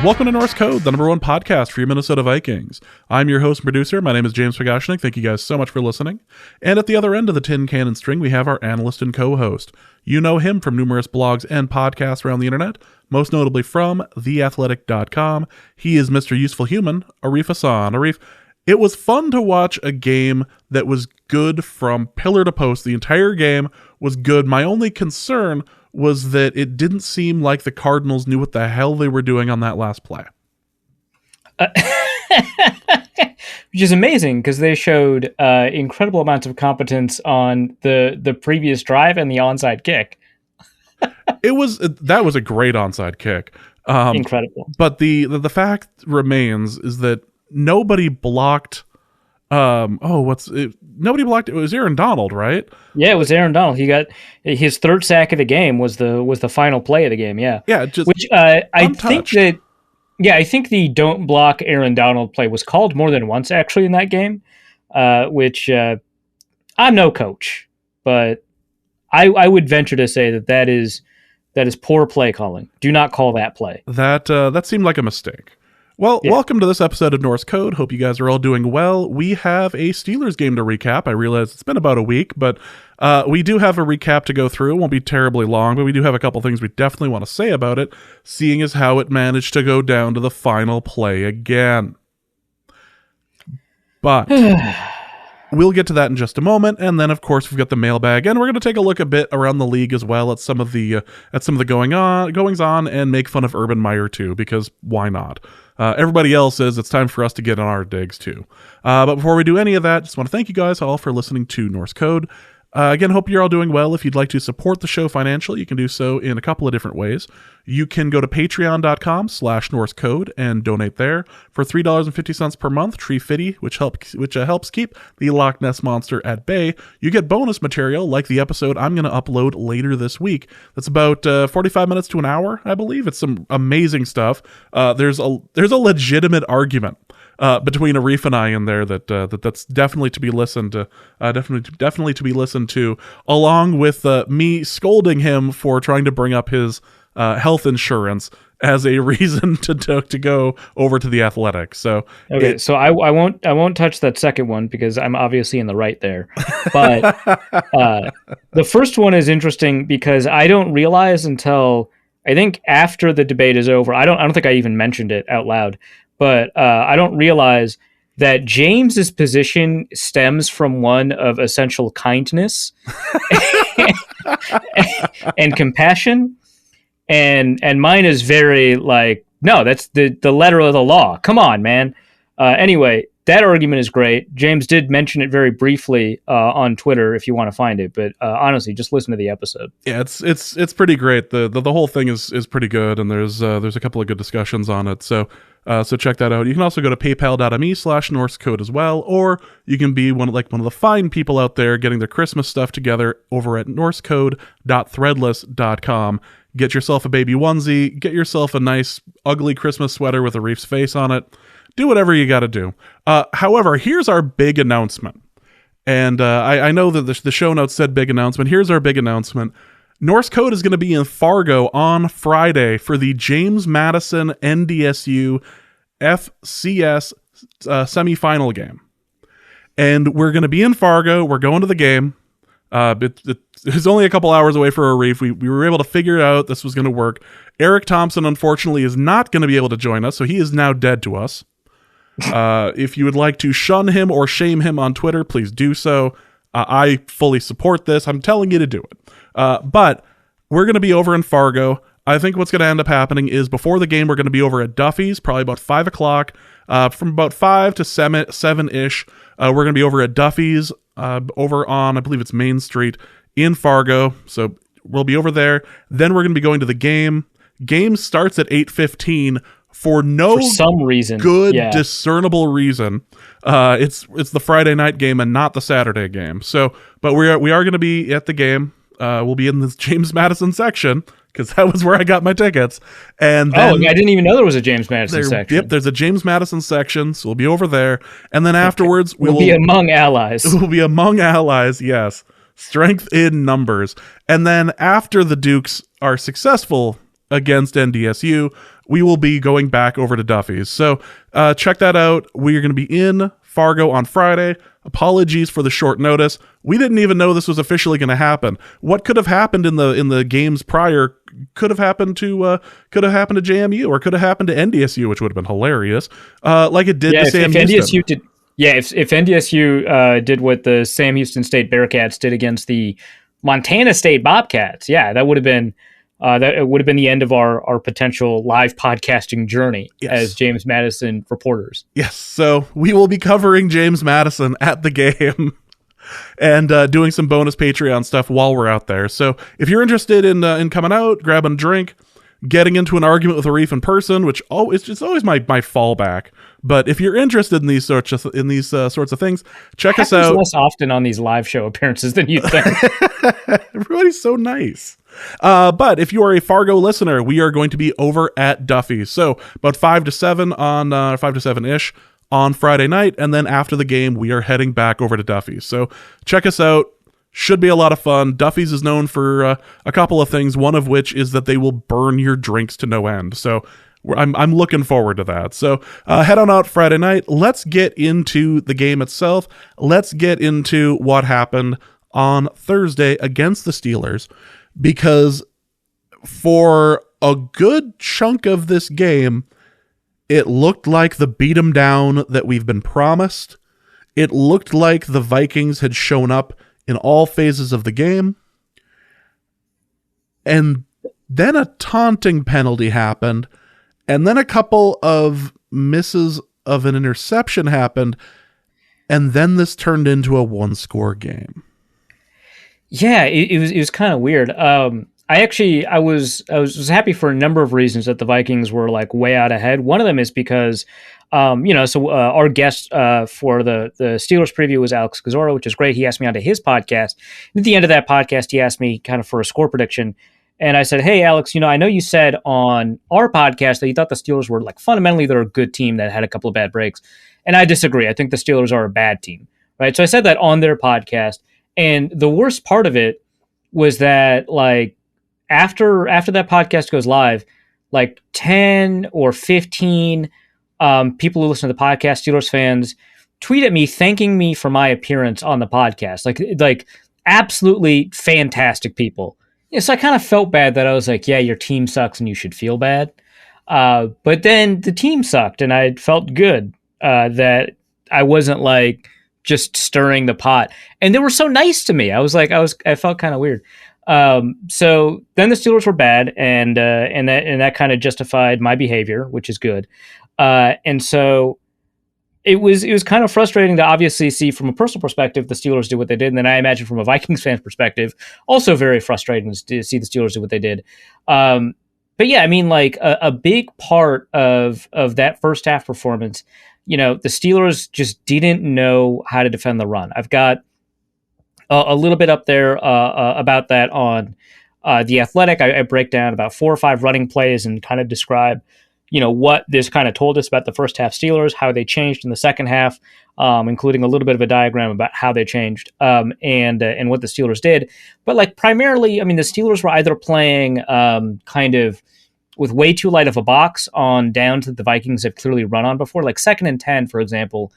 Welcome to Norse Code, the #1 podcast for your Minnesota Vikings. I'm your host and producer. My name is James Pagashnik. Thank you guys so much for listening. And at the other end of the tin cannon string, we have our analyst and co-host. You know him from numerous blogs and podcasts around the internet, most notably from theathletic.com. He is Mr. Useful Human, Arif Hassan. Arif, it was fun to watch a game that was good from pillar to post. The entire game was good. My only concern was that it didn't seem like the Cardinals knew what the hell they were doing on that last play. Which is amazing because they showed incredible amounts of competence on the previous drive and the onside kick. That was a great onside kick. Incredible. But the fact remains is that nobody blocked. Nobody blocked. It was Aaron Donald, right? Yeah, it was Aaron Donald. He got his third sack of the game. Was the final play of the game? Yeah, yeah. Just which I think that. Yeah, I think the don't block Aaron Donald play was called more than once actually in that game. Which I'm no coach, but I would venture to say that is poor play calling. Do not call that play. That seemed like a mistake. Well, yeah. Welcome to this episode of Norse Code. Hope you guys are all doing well. We have a Steelers game to recap. I realize it's been about a week, but we do have a recap to go through. It won't be terribly long, but we do have a couple things we definitely want to say about it, seeing as how it managed to go down to the final play again. But we'll get to that in just a moment, and then of course we've got the mailbag, and we're going to take a look a bit around the league as well at some of the goings on, and make fun of Urban Meyer too, because why not? Everybody else says it's time for us to get on our digs too. But before we do any of that, just want to thank you guys all for listening to Norse Code. Again, hope you're all doing well. If you'd like to support the show financially, you can do so in a couple of different ways. You can go to patreon.com/NorseCode and donate there for $3.50 per month. Tree Fitty, which helps keep the Loch Ness Monster at bay. You get bonus material like the episode I'm going to upload later this week. That's about 45 minutes to an hour, I believe. It's some amazing stuff. There's a legitimate argument between Arif and I in there that's definitely to be listened to, definitely to be listened to, along with me scolding him for trying to bring up his health insurance as a reason to go over to the Athletic. So okay, so I won't touch that second one because I'm obviously in the right there. But the first one is interesting because I don't realize until I think after the debate is over. I don't think I even mentioned it out loud. But I don't realize that James's position stems from one of essential kindness and compassion, and mine is very like, no, that's the letter of the law. Come on, man. Anyway, that argument is great. James did mention it very briefly on Twitter if you want to find it, but honestly, just listen to the episode. Yeah, it's pretty great. The whole thing is pretty good, and there's a couple of good discussions on it. So check that out. You can also go to paypal.me/NorseCode as well, or you can be one of the fine people out there getting their Christmas stuff together over at norsecode.threadless.com. Get yourself a baby onesie, get yourself a nice ugly Christmas sweater with a Reef's face on it. Do whatever you got to do. However, here's our big announcement. And I know that the show notes said big announcement. Here's our big announcement. Norse Code is going to be in Fargo on Friday for the James Madison NDSU FCS semifinal game. And we're going to be in Fargo. We're going to the game. It's only a couple hours away for a Reef. We were able to figure out this was going to work. Eric Thompson, unfortunately, is not going to be able to join us, so he is now dead to us. If you would like to shun him or shame him on Twitter, please do so. I fully support this. I'm telling you to do it. But we're going to be over in Fargo. I think what's going to end up happening is before the game, we're going to be over at Duffys, probably about 5 o'clock. From about 5 to 7-ish, we're going to be over at Duffys, over on, I believe it's Main Street in Fargo. So we'll be over there. Then we're going to be going to the game. Game starts at 8:15 for some reason, good discernible reason. It's the Friday night game and not the Saturday game. So, but we are going to be at the game. We'll be in the James Madison section because that was where I got my tickets. And then, I didn't even know there was a James Madison section. Yep, there's a James Madison section, so we'll be over there. And then afterwards, we'll be among allies. We'll be among allies, yes. Strength in numbers. And then after the Dukes are successful against NDSU, we will be going back over to Duffy's. So check that out. We are going to be in Fargo on Friday. Apologies for the short notice. We didn't even know this was officially going to happen. What could have happened in the games prior could have happened to JMU, or could have happened to NDSU, which would have been hilarious. Like it did to Sam Houston. NDSU did, if NDSU did what the Sam Houston State Bearcats did against the Montana State Bobcats, that would have been the end of our potential live podcasting journey as James Madison reporters. Yes, so we will be covering James Madison at the game and doing some bonus Patreon stuff while we're out there. So if you're interested in coming out, grabbing a drink, getting into an argument with Arif in person, which it's always my fallback. But if you're interested in these sorts of things, check us out. Less often on these live show appearances than you think. Everybody's so nice. But if you are a Fargo listener, we are going to be over at Duffy. So about 5 to 7 on 5 to 7-ish on Friday night, and then after the game, we are heading back over to Duffy. So check us out. Should be a lot of fun. Duffy's is known for a couple of things, one of which is that they will burn your drinks to no end. So I'm looking forward to that. So head on out Friday night. Let's get into the game itself. Let's get into what happened on Thursday against the Steelers, because for a good chunk of this game, it looked like the beat 'em down that we've been promised. It looked like the Vikings had shown up in all phases of the game. And then a taunting penalty happened, and then a couple of misses of an interception happened, and then this turned into a one-score game. Yeah, it was kind of weird. I was happy for a number of reasons that the Vikings were like way out ahead. One of them is because our guest for the Steelers preview was Alex Kozora, which is great. He asked me onto his podcast. At the end of that podcast, he asked me kind of for a score prediction. And I said, hey, Alex, I know you said on our podcast that you thought the Steelers were like fundamentally they're a good team that had a couple of bad breaks. And I disagree. I think the Steelers are a bad team, right? So I said that on their podcast. And the worst part of it was that like after that podcast goes live, like 10 or 15 people who listen to the podcast, Steelers fans, tweet at me thanking me for my appearance on the podcast. Like absolutely fantastic people. So I kind of felt bad that I was like, yeah, your team sucks and you should feel bad. But then the team sucked and I felt good that I wasn't like just stirring the pot. And they were so nice to me. I felt kind of weird. So then the Steelers were bad and that kind of justified my behavior, which is good. And so it was kind of frustrating to obviously see from a personal perspective the Steelers do what they did, and then I imagine from a Vikings fan perspective, also very frustrating to see the Steelers do what they did. But yeah, I mean, like a big part of that first half performance, the Steelers just didn't know how to defend the run. I've got a little bit up there about that on The Athletic. I break down about 4 or 5 running plays and kind of describe what this kind of told us about the first half Steelers, how they changed in the second half, including a little bit of a diagram about how they changed and what the Steelers did. But like primarily, I mean, the Steelers were either playing kind of with way too light of a box on downs that the Vikings have clearly run on before, like 2nd and 10, for example.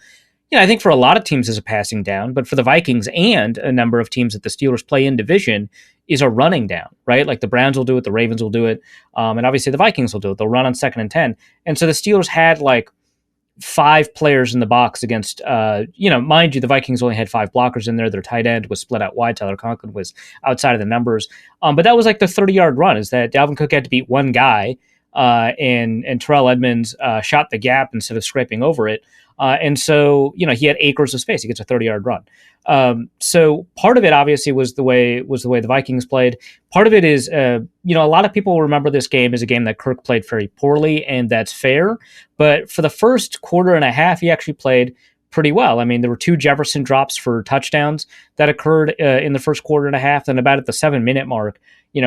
I think for a lot of teams is a passing down, but for the Vikings and a number of teams that the Steelers play in division is a running down, right? Like the Browns will do it, the Ravens will do it, and obviously the Vikings will do it. They'll run on 2nd and 10. And so the Steelers had like 5 players in the box against, mind you, the Vikings only had 5 blockers in there. Their tight end was split out wide. Tyler Conklin was outside of the numbers. But that was like the 30-yard run, is that Dalvin Cook had to beat one guy and Terrell Edmonds shot the gap instead of scraping over it. And so, he had acres of space. He gets a 30-yard run. So part of it obviously was the way the Vikings played. Part of it is, a lot of people remember this game as a game that Kirk played very poorly, and that's fair. But for the first quarter and a half, he actually played pretty well. I mean, there were 2 Jefferson drops for touchdowns that occurred in the first quarter and a half. Then about at the 7-minute mark,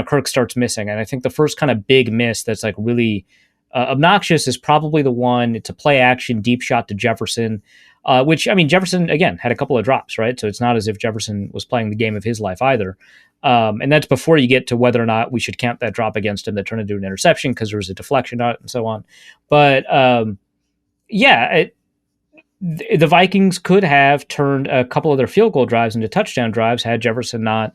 Kirk starts missing. And I think the first kind of big miss that's like really obnoxious is probably the one. It's a play action deep shot to Jefferson, which, I mean, Jefferson, again, had a couple of drops, right? So it's not as if Jefferson was playing the game of his life either. And that's before you get to whether or not we should count that drop against him that turned into an interception because there was a deflection on it and so on. But the Vikings could have turned a couple of their field goal drives into touchdown drives had Jefferson not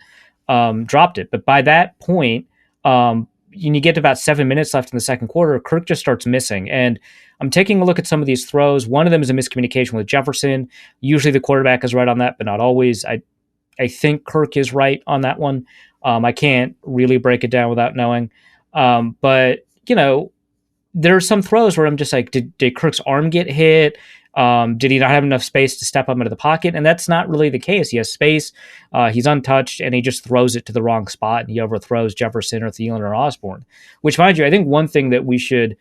dropped it. But by that point, you get to about 7 minutes left in the second quarter, Kirk just starts missing. And I'm taking a look at some of these throws. One of them is a miscommunication with Jefferson. Usually the quarterback is right on that, but not always. I think Kirk is right on that one. I can't really break it down without knowing. But, there are some throws where I'm just like, did Kirk's arm get hit? Did he not have enough space to step up into the pocket? And that's not really the case. He has space. He's untouched, and he just throws it to the wrong spot, and he overthrows Jefferson or Thielen or Osborne. Which, mind you, I think one thing that we should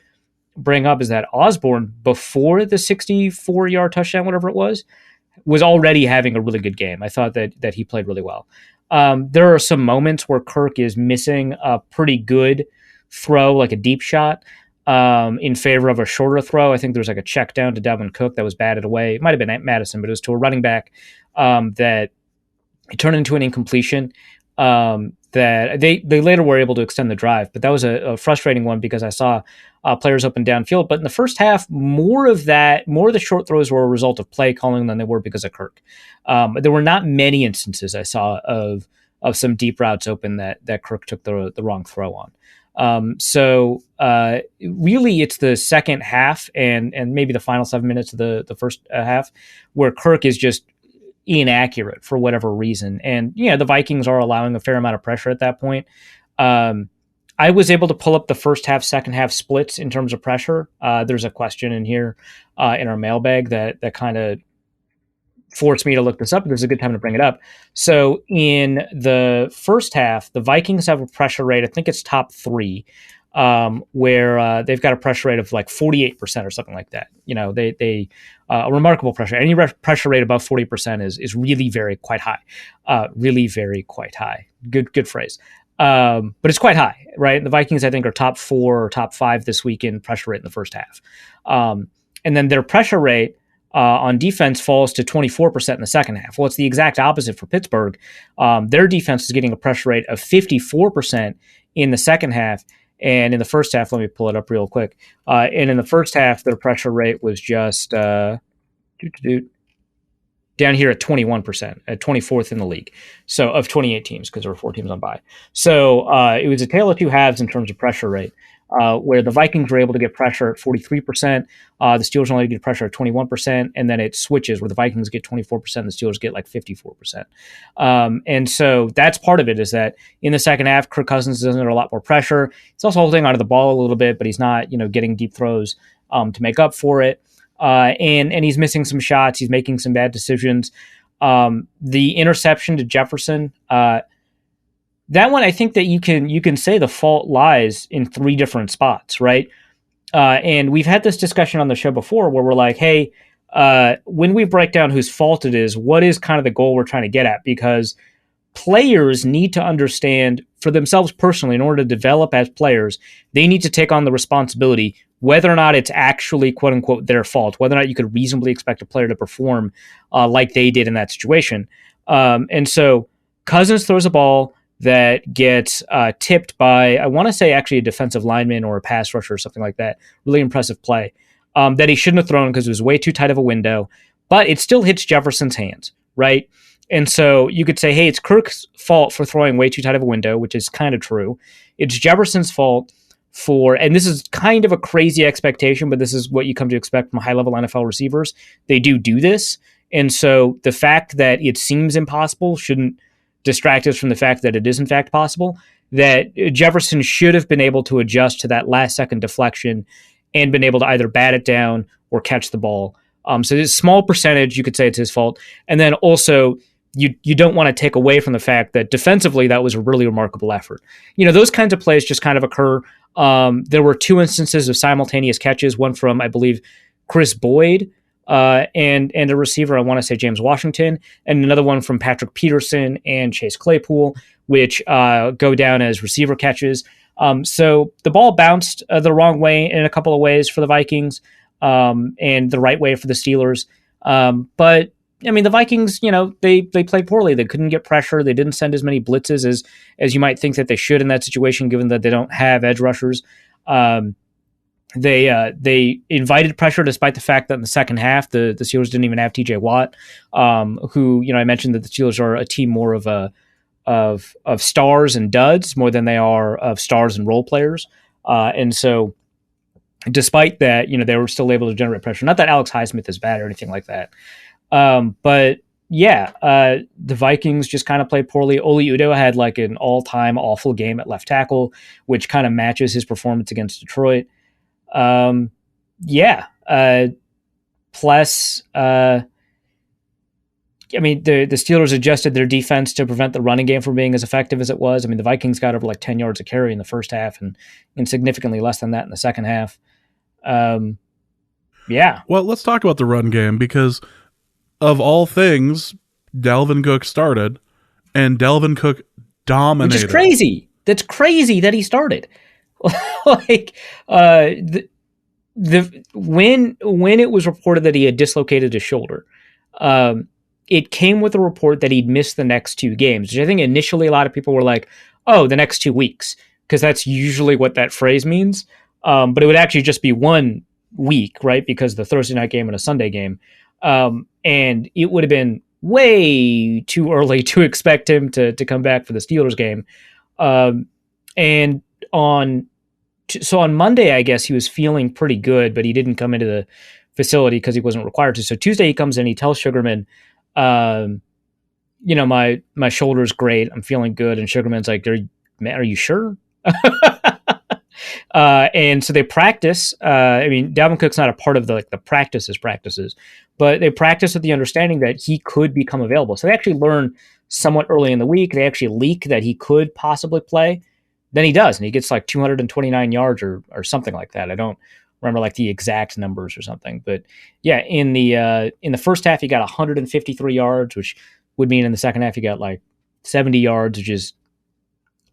bring up is that Osborne, before the 64-yard touchdown, whatever it was already having a really good game. I thought that he played really well. There are some moments where Kirk is missing a pretty good throw, like a deep shot, in favor of a shorter throw. I think there's like a check down to Dalvin Cook that was batted away. It might have been at Madison, but it was to a running back that it turned into an incompletion that they later were able to extend the drive. But that was a frustrating one because I saw players open downfield. But in the first half, more of the short throws were a result of play calling than they were because of Kirk. There were not many instances I saw of some deep routes open that Kirk took the wrong throw on. So really it's the second half and maybe the final 7 minutes of the first half where Kirk is just inaccurate for whatever reason. And the Vikings are allowing a fair amount of pressure at that point. I was able to pull up the first half, second half splits in terms of pressure. There's a question in here in our mailbag that kind of forced me to look this up. There's a good time to bring it up. So in the first half, the Vikings have a pressure rate, I think it's top 3, where they've got a pressure rate of like 48% or something like that. They a remarkable pressure. Any pressure rate above 40% is really very quite high. Really very quite high. Good phrase. But it's quite high, right? The Vikings, I think, are top 4 or top 5 this week in pressure rate in the first half. And then their pressure rate on defense falls to 24% in the second half. Well, it's the exact opposite for Pittsburgh. Their defense is getting a pressure rate of 54% in the second half. And in the first half, let me pull it up real quick. And in the first half, their pressure rate was just down here at 21%, at 24th in the league. So of 28 teams, because there were 4 teams on bye. So it was a tale of two halves in terms of pressure rate. Where the Vikings were able to get pressure at 43%, the Steelers only get pressure at 21%, and then it switches where the Vikings get 24%, and the Steelers get like 54%. And so that's part of it, is that in the second half, Kirk Cousins is under a lot more pressure. He's also holding onto the ball a little bit, but he's not, getting deep throws to make up for it. And he's missing some shots. He's making some bad decisions. The interception to Jefferson, that one, I think that you can say the fault lies in 3 different spots, right? And we've had this discussion on the show before where we're like, hey, when we break down whose fault it is, what is kind of the goal we're trying to get at? Because players need to understand for themselves personally, in order to develop as players, they need to take on the responsibility, whether or not it's actually, quote unquote, their fault, whether or not you could reasonably expect a player to perform like they did in that situation. And so Cousins throws a ball that gets tipped by, I want to say actually a defensive lineman or a pass rusher or something like that. Really impressive play that he shouldn't have thrown because it was way too tight of a window, but it still hits Jefferson's hands, right? And so you could say, hey, it's Kirk's fault for throwing way too tight of a window, which is kind of true. It's Jefferson's fault and this is kind of a crazy expectation, but this is what you come to expect from high-level NFL receivers. They do this. And so the fact that it seems impossible shouldn't distract us from the fact that it is in fact possible, that Jefferson should have been able to adjust to that last second deflection and been able to either bat it down or catch the ball. So this small percentage, you could say it's his fault. And then also you don't want to take away from the fact that defensively, that was a really remarkable effort. Those kinds of plays just kind of occur. There were 2 instances of simultaneous catches, one from, I believe, Chris Boyd, and a receiver, I want to say James Washington, and another one from Patrick Peterson and Chase Claypool, which go down as receiver catches. So the ball bounced the wrong way in a couple of ways for the Vikings, and the right way for the Steelers. But I mean, the Vikings, they played poorly. They couldn't get pressure. They didn't send as many blitzes as you might think that they should in that situation, given that they don't have edge rushers. They invited pressure despite the fact that in the second half the Steelers didn't even have TJ Watt, who I mentioned that the Steelers are a team more of stars and duds more than they are of stars and role players, and so despite that, they were still able to generate pressure. Not that Alex Highsmith is bad or anything like that, but yeah, the Vikings just kind of played poorly. Oli Udoh had like an all-time awful game at left tackle, which kind of matches his performance against Detroit. Yeah. Plus, the Steelers adjusted their defense to prevent the running game from being as effective as it was. I mean, the Vikings got over like 10 yards a carry in the first half and significantly less than that in the second half. Yeah. Well, let's talk about the run game because of all things, Dalvin Cook started and Dalvin Cook dominated. Which is crazy. That's crazy that he started. Like, when it was reported that he had dislocated his shoulder, it came with a report that he'd missed the next 2 games, which I think initially a lot of people were like, oh, the next 2 weeks, because that's usually what that phrase means. But it would actually just be 1 week, right? Because the Thursday night game and a Sunday game. And it would have been way too early to expect him to come back for the Steelers game. And on Monday, I guess he was feeling pretty good, but he didn't come into the facility because he wasn't required to. So Tuesday he comes in, he tells Sugarman, my shoulder's great, I'm feeling good. And Sugarman's like, are you sure? And so they practice. Dalvin Cook's not a part of the practices, but they practice with the understanding that he could become available. So they actually learn somewhat early in the week. They actually leak that he could possibly play. Then he does, and he gets like 229 yards or something like that. I don't remember like the exact numbers or something, but yeah, in the first half he got 153 yards, which would mean in the second half he got like 70 yards, which is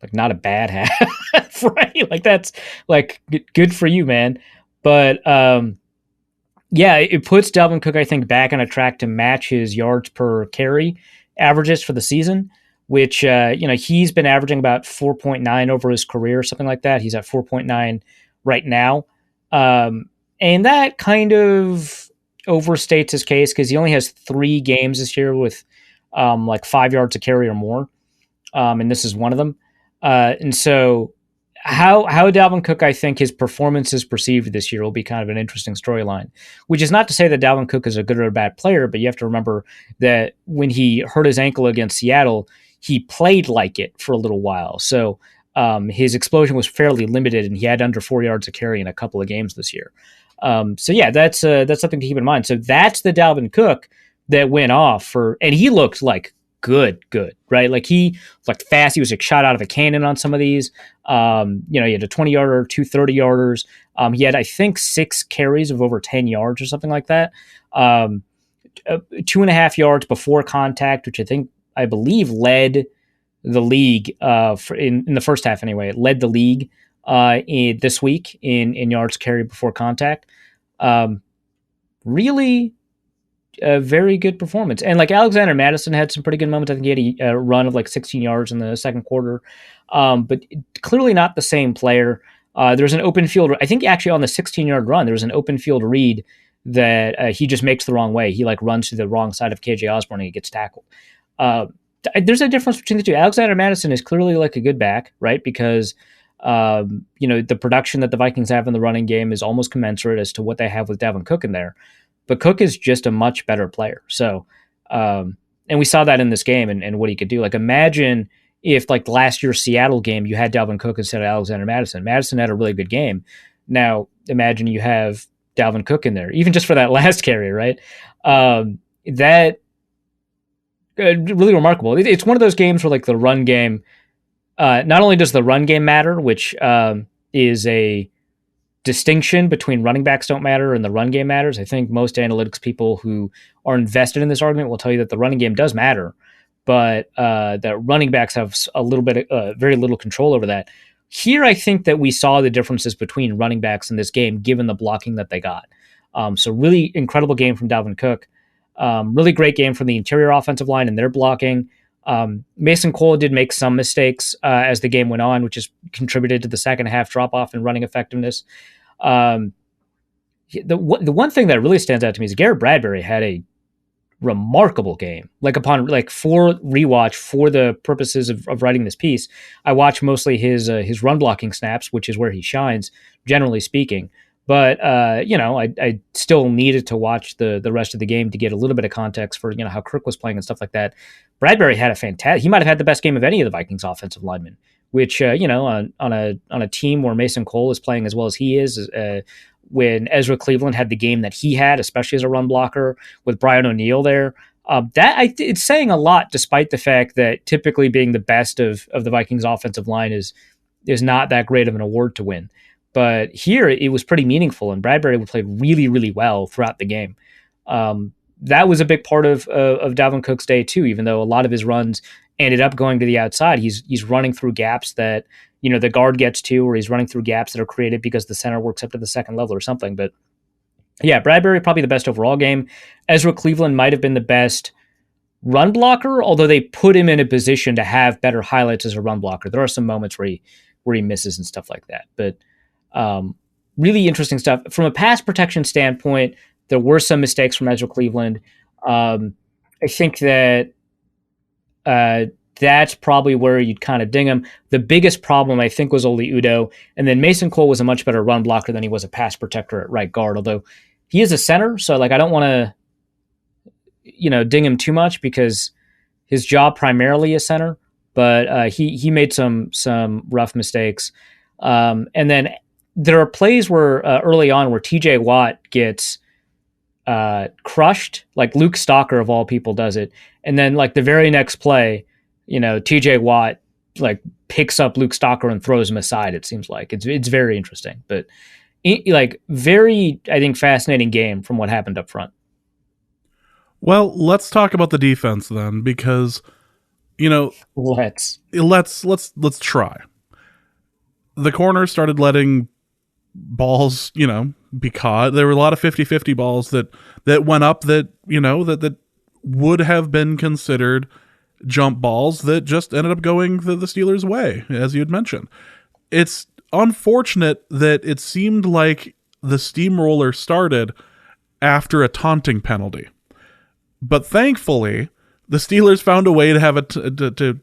like not a bad half, right? Like that's like good for you, man. But yeah, it puts Dalvin Cook, I think, back on a track to match his yards per carry averages for the season, which, he's been averaging about 4.9 over his career, something like that. He's at 4.9 right now. And that kind of overstates his case because he only has 3 games this year with like 5 yards a carry or more. And this is one of them. And so how Dalvin Cook, I think his performance is perceived this year will be kind of an interesting storyline, which is not to say that Dalvin Cook is a good or a bad player, but you have to remember that when he hurt his ankle against Seattle, he played like it for a little while. So his explosion was fairly limited and he had under 4 yards a carry in a couple of games this year. So yeah, that's something to keep in mind. So that's the Dalvin Cook that went off and he looked like good, right? Like he looked fast. He was like shot out of a cannon on some of these. He had a 20-yarder, 2 30-yarders. He had, I think, 6 carries of over 10 yards or something like that. 2.5 yards before contact, which I believe led the league in the first half anyway. It led the league this week in yards carried before contact. Really a very good performance. And like Alexander Madison had some pretty good moments. I think he had a run of like 16 yards in the second quarter, but clearly not the same player. There's an open field. I think actually on the 16-yard run, there was an open field read that he just makes the wrong way. He like runs to the wrong side of KJ Osborne and he gets tackled. There's a difference between the two. Alexander Madison is clearly like a good back, right? Because the production that the Vikings have in the running game is almost commensurate as to what they have with Dalvin Cook in there. But Cook is just a much better player. So, and we saw that in this game and what he could do. Like imagine if like last year's Seattle game, you had Dalvin Cook instead of Alexander Madison. Madison had a really good game. Now imagine you have Dalvin Cook in there, even just for that last carry, right? That really remarkable. It's one of those games where like the run game, not only does the run game matter, which is a distinction between running backs don't matter and the run game matters. I think most analytics people who are invested in this argument will tell you that the running game does matter, but that running backs have a little bit, very little control over that. Here, I think that we saw the differences between running backs in this game, given the blocking that they got. So really incredible game from Dalvin Cook. Really great game from the interior offensive line and their blocking. Mason Cole did make some mistakes as the game went on, which has contributed to the second half drop off in running effectiveness. The one thing that really stands out to me is Garrett Bradbury had a remarkable game. For rewatch, for the purposes of writing this piece, I watched mostly his run blocking snaps, which is where he shines, generally speaking. But I still needed to watch the rest of the game to get a little bit of context for how Kirk was playing and stuff like that. Bradbury had a fantastic. He might have had the best game of any of the Vikings offensive linemen. Which on a team where Mason Cole is playing as well as he is. When Ezra Cleveland had the game that he had, especially as a run blocker with Brian O'Neill there, it's saying a lot, despite the fact that typically being the best of the Vikings offensive line is not that great of an award to win. But here it was pretty meaningful, and Bradbury played really, really well throughout the game. That was a big part of Dalvin Cook's day too, even though a lot of his runs ended up going to the outside. He's running through gaps that the guard gets to, or he's running through gaps that are created because the center works up to the second level or something. But yeah, Bradbury probably the best overall game. Ezra Cleveland might have been the best run blocker, although they put him in a position to have better highlights as a run blocker. There are some moments where he misses and stuff like that. But really interesting stuff. From a pass protection standpoint, there were some mistakes from Ezra Cleveland. I think that that's probably where you'd kind of ding him. The biggest problem, I think, was Oli Udoh. And then Mason Cole was a much better run blocker than he was a pass protector at right guard, although he is a center. So, I don't want to, ding him too much because his job primarily is center. But he made some rough mistakes. And then there are plays where early on where TJ Watt gets crushed, like Luke Stalker of all people does it. And then the very next play, TJ Watt picks up Luke Stalker and throws him aside. It seems like it's very interesting, but very, I think, fascinating game from what happened up front. Well, let's talk about the defense then, because let's try. The corners started letting balls, be caught. There were a lot of 50-50 balls that went up that would have been considered jump balls that just ended up going the Steelers' way, as you had mentioned. It's unfortunate that it seemed like the steamroller started after a taunting penalty. But thankfully, the Steelers found a way to have to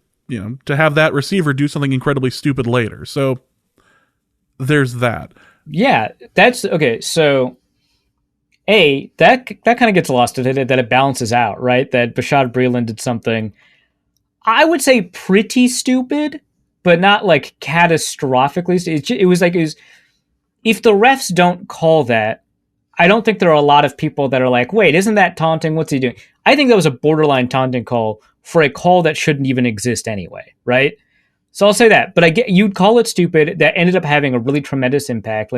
have that receiver do something incredibly stupid later. So there's that. Yeah, that's okay. So that kind of gets lost in it, that it balances out, right? That Bashaud Breeland did something, I would say, pretty stupid, but not catastrophically. It was if the refs don't call that, I don't think there are a lot of people that are like, wait, isn't that taunting? What's he doing? I think that was a borderline taunting call for a call that shouldn't even exist anyway, right? So I'll say that, but you'd call it stupid. That ended up having a really tremendous impact.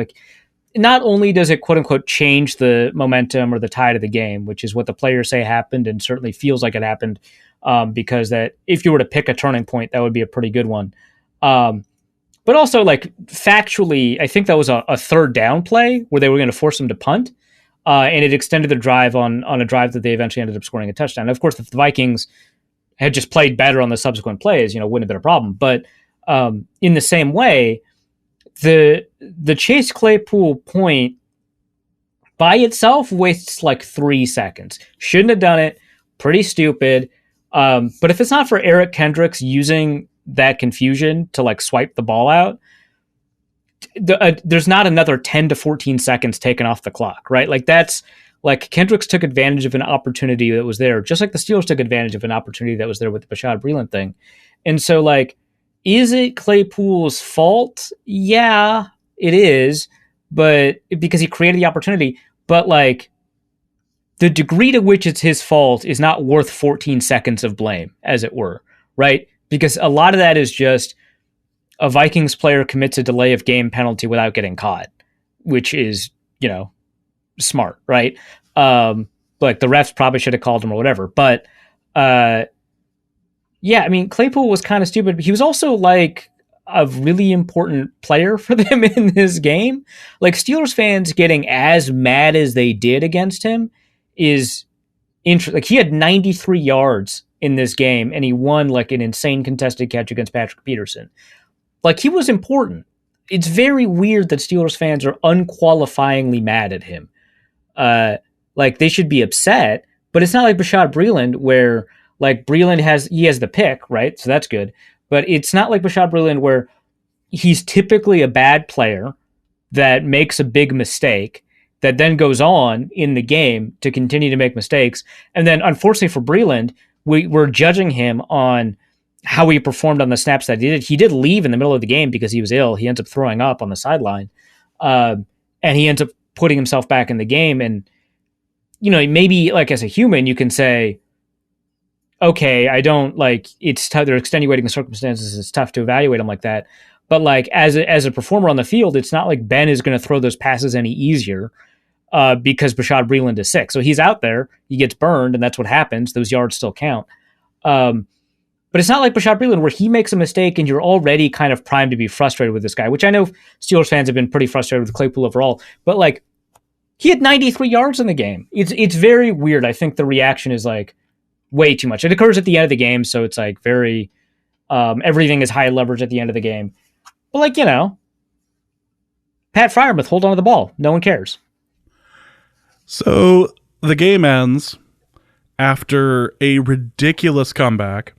Not only does it quote unquote change the momentum or the tide of the game, which is what the players say happened and certainly feels like it happened, because that if you were to pick a turning point, that would be a pretty good one. But also factually, I think that was a third down play where they were going to force them to punt. And it extended the drive on a drive that they eventually ended up scoring a touchdown. And of course, if the Vikings had just played better on the subsequent plays, wouldn't have been a problem. But in the same way, the Chase Claypool point by itself wastes 3 seconds. Shouldn't have done it. Pretty stupid. But if it's not for Eric Kendricks using that confusion to swipe the ball out, there's not another 10 to 14 seconds taken off the clock, right? That's Kendricks took advantage of an opportunity that was there, just like the Steelers took advantage of an opportunity that was there with the Bashaud Breeland thing. And so is it Claypool's fault? Yeah, it is, but because he created the opportunity, but the degree to which it's his fault is not worth 14 seconds of blame, as it were, right? Because a lot of that is just a Vikings player commits a delay of game penalty without getting caught, which is, smart, right? The refs probably should have called him or whatever. But yeah, I mean, Claypool was kind of stupid, but he was also a really important player for them in this game. Steelers fans getting as mad as they did against him is like he had 93 yards in this game, and he won like an insane contested catch against Patrick Peterson. Like, he was important. It's very weird that Steelers fans are unqualifyingly mad at him. Like, they should be upset, but it's not like Bashaud Breeland, where like Breeland has the pick, right? So that's good. But it's not like Bashaud Breeland, where he's typically a bad player that makes a big mistake that then goes on in the game to continue to make mistakes. And then, unfortunately for Breeland, we're judging him on how he performed on the snaps that he did. He did leave in the middle of the game because he was ill. He ends up throwing up on the sideline. And he ends up putting himself back in the game. And, you know, maybe like as a human, you can say, okay, I don't like, it's tough. They're extenuating the circumstances. It's tough to evaluate him like that. But like as a performer on the field, it's not like Ben is going to throw those passes any easier because Bashaud Breeland is sick. So he's out there, he gets burned, and that's what happens. Those yards still count. But it's not like Bashaud Breeland, where he makes a mistake and you're already kind of primed to be frustrated with this guy, which I know Steelers fans have been pretty frustrated with Claypool overall. But like, he had 93 yards in the game. It's very weird. I think the reaction is like way too much. It occurs at the end of the game, so it's like very everything is high leverage at the end of the game. But like, you know, Pat Freiermuth, hold on to the ball. No one cares. So the game ends after a ridiculous comeback.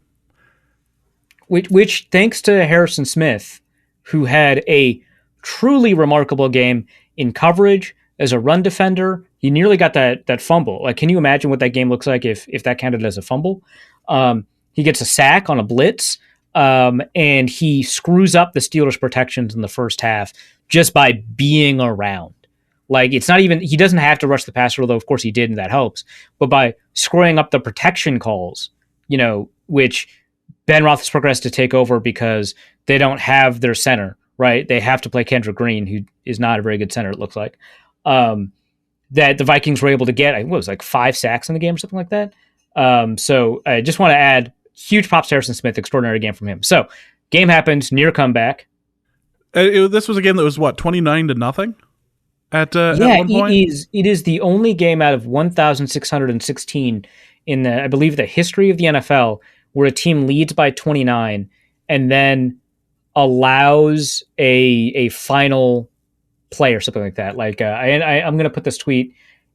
Which, thanks to Harrison Smith, who had a truly remarkable game in coverage as a run defender. He nearly got that fumble. Like, can you imagine what that game looks like if that counted as a fumble? He gets a sack on a blitz, and he screws up the Steelers' protections in the first half just by being around. Like, it's not even, he doesn't have to rush the passer, although of course he did, and that helps. But by screwing up the protection calls, you know, which Ben Roethlisberger has to take over because they don't have their center, right? They have to play Kendrick Green, who is not a very good center, it looks like. That the Vikings were able to get, what was it, like 5 sacks in the game or something like that. So I just want to add huge props to Harrison Smith, extraordinary game from him. So game happens, near comeback. This was a game that was what, 29-0 at one point? It is the only game out of 1,616 in the, I believe, the history of the NFL where a team leads by 29 and then allows a final play or something like that. Like I'm going to put this tweet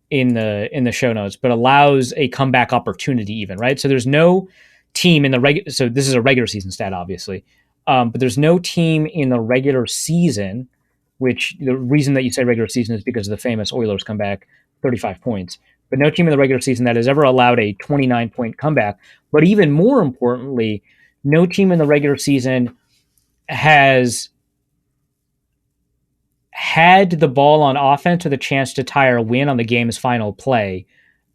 in the show notes, but allows a comeback opportunity even, right? So there's no team in the so this is a regular season stat, obviously. But there's no team in the regular season, which the reason that you say regular season is because of the famous Oilers comeback, 35 points. But no team in the regular season that has ever allowed a 29-point comeback. But even more importantly, no team in the regular season has had the ball on offense with a chance to tie or win on the game's final play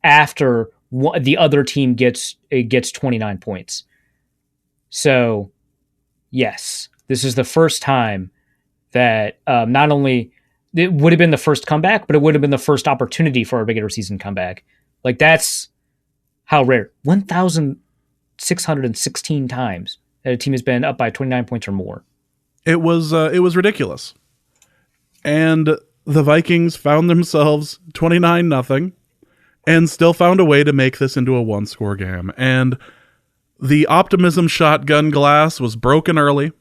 after the other team gets 29 points. So, yes, this is the first time that not only it would have been the first comeback, but it would have been the first opportunity for a regular season comeback. Like, that's how rare. 1,616 times that a team has been up by 29 points or more. It was ridiculous. And the Vikings found themselves 29-0 and still found a way to make this into a one-score game. And the optimism shotgun glass was broken early.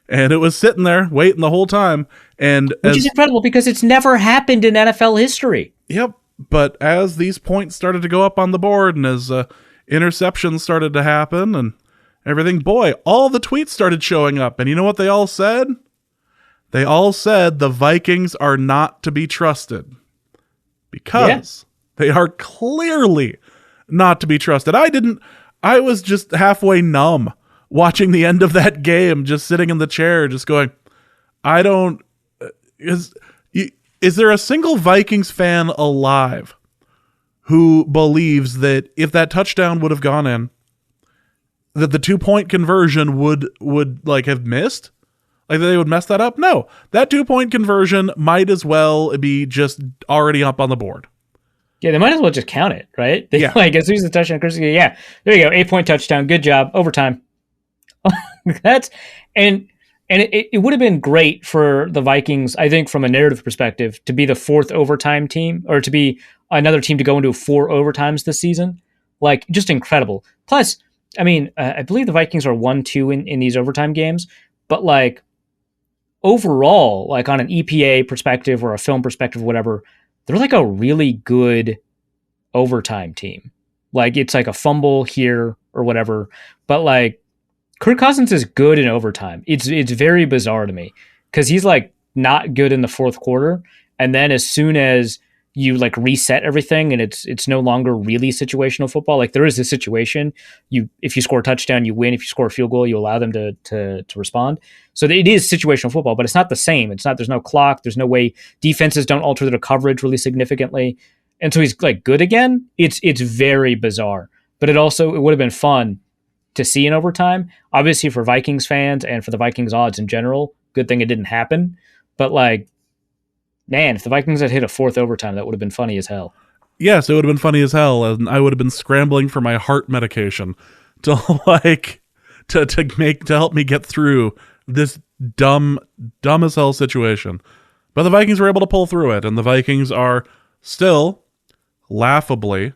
And it was sitting there waiting the whole time. Which is incredible because it's never happened in NFL history. Yep. But as these points started to go up on the board and as interceptions started to happen and everything, boy, all the tweets started showing up. And you know what they all said? They all said the Vikings are not to be trusted because they are clearly not to be trusted. I was just halfway numb watching the end of that game, just sitting in the chair, just going, is there a single Vikings fan alive who believes that if that touchdown would have gone in, that the 2-point conversion would like have missed? Like they would mess that up? No, that 2-point conversion might as well be just already up on the board. Yeah, they might as well just count it, right? Like as soon as the touchdown occurs, there you go, 8-point touchdown, good job, overtime. And And it would have been great for the Vikings, I think, from a narrative perspective, to be the fourth overtime team, or to be another team to go into 4 overtimes this season. Like, just incredible. Plus, I mean, I believe the Vikings are 1-2 in these overtime games, but like overall, like on an EPA perspective or a film perspective, or whatever, they're like a really good overtime team. Like, it's like a fumble here or whatever, but like Kirk Cousins is good in overtime. It's very bizarre to me because he's like not good in the fourth quarter, and then as soon as you like reset everything and it's no longer really situational football. Like, there is a situation, if you score a touchdown, you win. If you score a field goal, you allow them to respond. So it is situational football, but it's not the same. It's not. There's no clock. There's no way defenses don't alter their coverage really significantly, and so he's like good again. It's very bizarre, but it would have been fun to see in overtime. Obviously, for Vikings fans and for the Vikings odds in general, good thing it didn't happen. But like, man, if the Vikings had hit a 4th overtime, that would have been funny as hell. Yes, it would have been funny as hell, and I would have been scrambling for my heart medication to help me get through this dumb as hell situation. But the Vikings were able to pull through it, and the Vikings are still laughably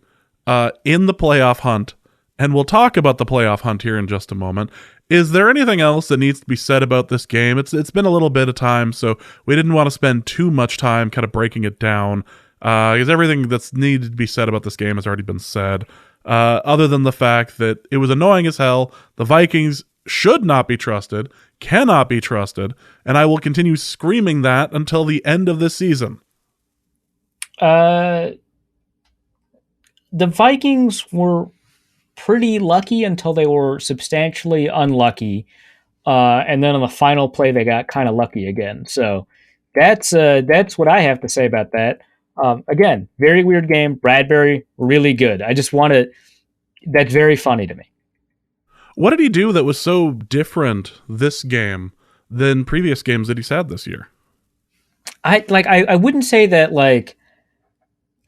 in the playoff hunt. And we'll talk about the playoff hunt here in just a moment. Is there anything else that needs to be said about this game? It's been a little bit of time, so we didn't want to spend too much time kind of breaking it down, because everything that's needed to be said about this game has already been said, other than the fact that it was annoying as hell. The Vikings should not be trusted, cannot be trusted, and I will continue screaming that until the end of this season. The Vikings were pretty lucky until they were substantially unlucky, and then on the final play they got kind of lucky again. So that's what I have to say about that. Again, very weird game. Bradbury really good. That's very funny to me. What did he do that was so different this game than previous games that he's had this year? I wouldn't say that, like,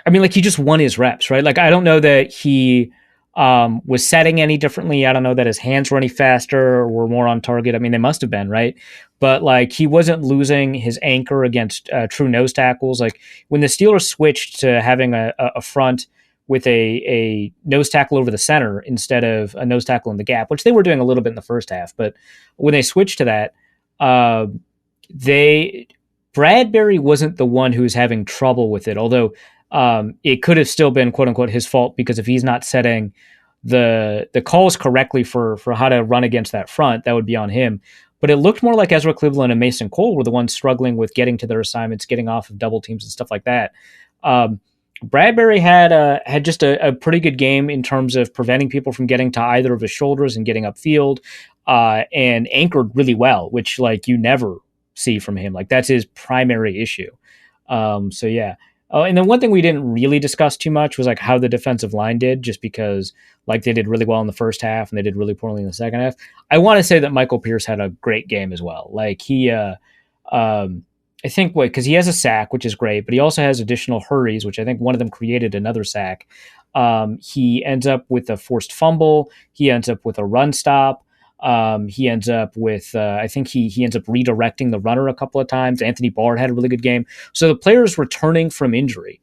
I mean, like, he just won his reps, right? Like, I don't know that he was setting any differently. I don't know that his hands were any faster or were more on target. I mean, they must have been, right? But like, he wasn't losing his anchor against true nose tackles. Like, when the Steelers switched to having a front with a nose tackle over the center instead of a nose tackle in the gap, which they were doing a little bit in the first half, but when they switched to that, Bradbury wasn't the one who was having trouble with it, although it could have still been quote unquote his fault, because if he's not setting the calls correctly for how to run against that front, that would be on him. But it looked more like Ezra Cleveland and Mason Cole were the ones struggling with getting to their assignments, getting off of double teams and stuff like that. Bradbury had just a pretty good game in terms of preventing people from getting to either of his shoulders and getting upfield, and anchored really well, which like you never see from him. Like, that's his primary issue. So yeah. Oh, and then one thing we didn't really discuss too much was like how the defensive line did, just because like they did really well in the first half and they did really poorly in the second half. I want to say that Michael Pierce had a great game as well. Like, he, I think because he has a sack, which is great, but he also has additional hurries, which I think one of them created another sack. He ends up with a forced fumble. He ends up with a run stop. He ends up with, I think he ends up redirecting the runner a couple of times. Anthony Barr had a really good game. So the players returning from injury,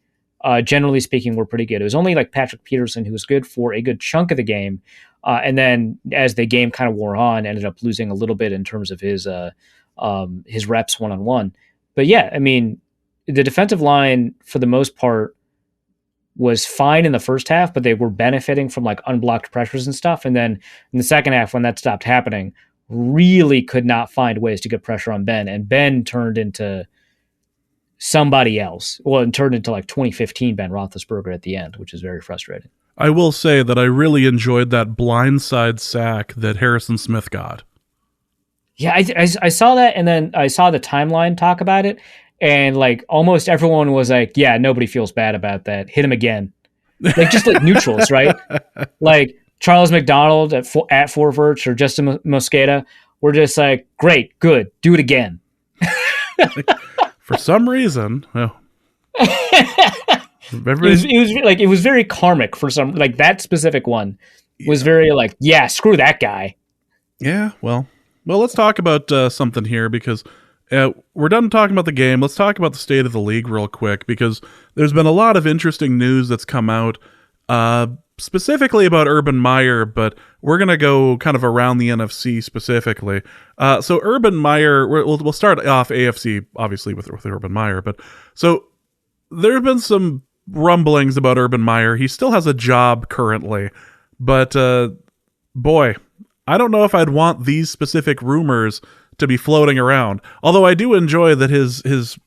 generally speaking, were pretty good. It was only like Patrick Peterson who was good for a good chunk of the game. And then as the game kind of wore on, ended up losing a little bit in terms of his reps one-on-one. But yeah, I mean, the defensive line for the most part was fine in the first half, but they were benefiting from like unblocked pressures and stuff. And then in the second half, when that stopped happening, really could not find ways to get pressure on Ben. And Ben turned into somebody else. Well, it turned into like 2015 Ben Roethlisberger at the end, which is very frustrating. I will say that I really enjoyed that blindside sack that Harrison Smith got. Yeah, I saw that, and then I saw the timeline talk about it, and like almost everyone was like, yeah, nobody feels bad about that. Hit him again. Like, just like neutrals, right? Like Charles McDonald at Forverts or Justin Mosqueda were just like, great, good, do it again. For some reason, well, it was very karmic for some, like that specific one was very like, yeah, screw that guy. Yeah, well, Well, let's talk about something here because we're done talking about the game. Let's talk about the state of the league real quick because there's been a lot of interesting news that's come out, specifically about Urban Meyer, but we're going to go kind of around the NFC specifically. So Urban Meyer, we'll start off AFC, obviously, with Urban Meyer. But so there have been some rumblings about Urban Meyer. He still has a job currently, but boy, I don't know if I'd want these specific rumors to be floating around. Although I do enjoy that his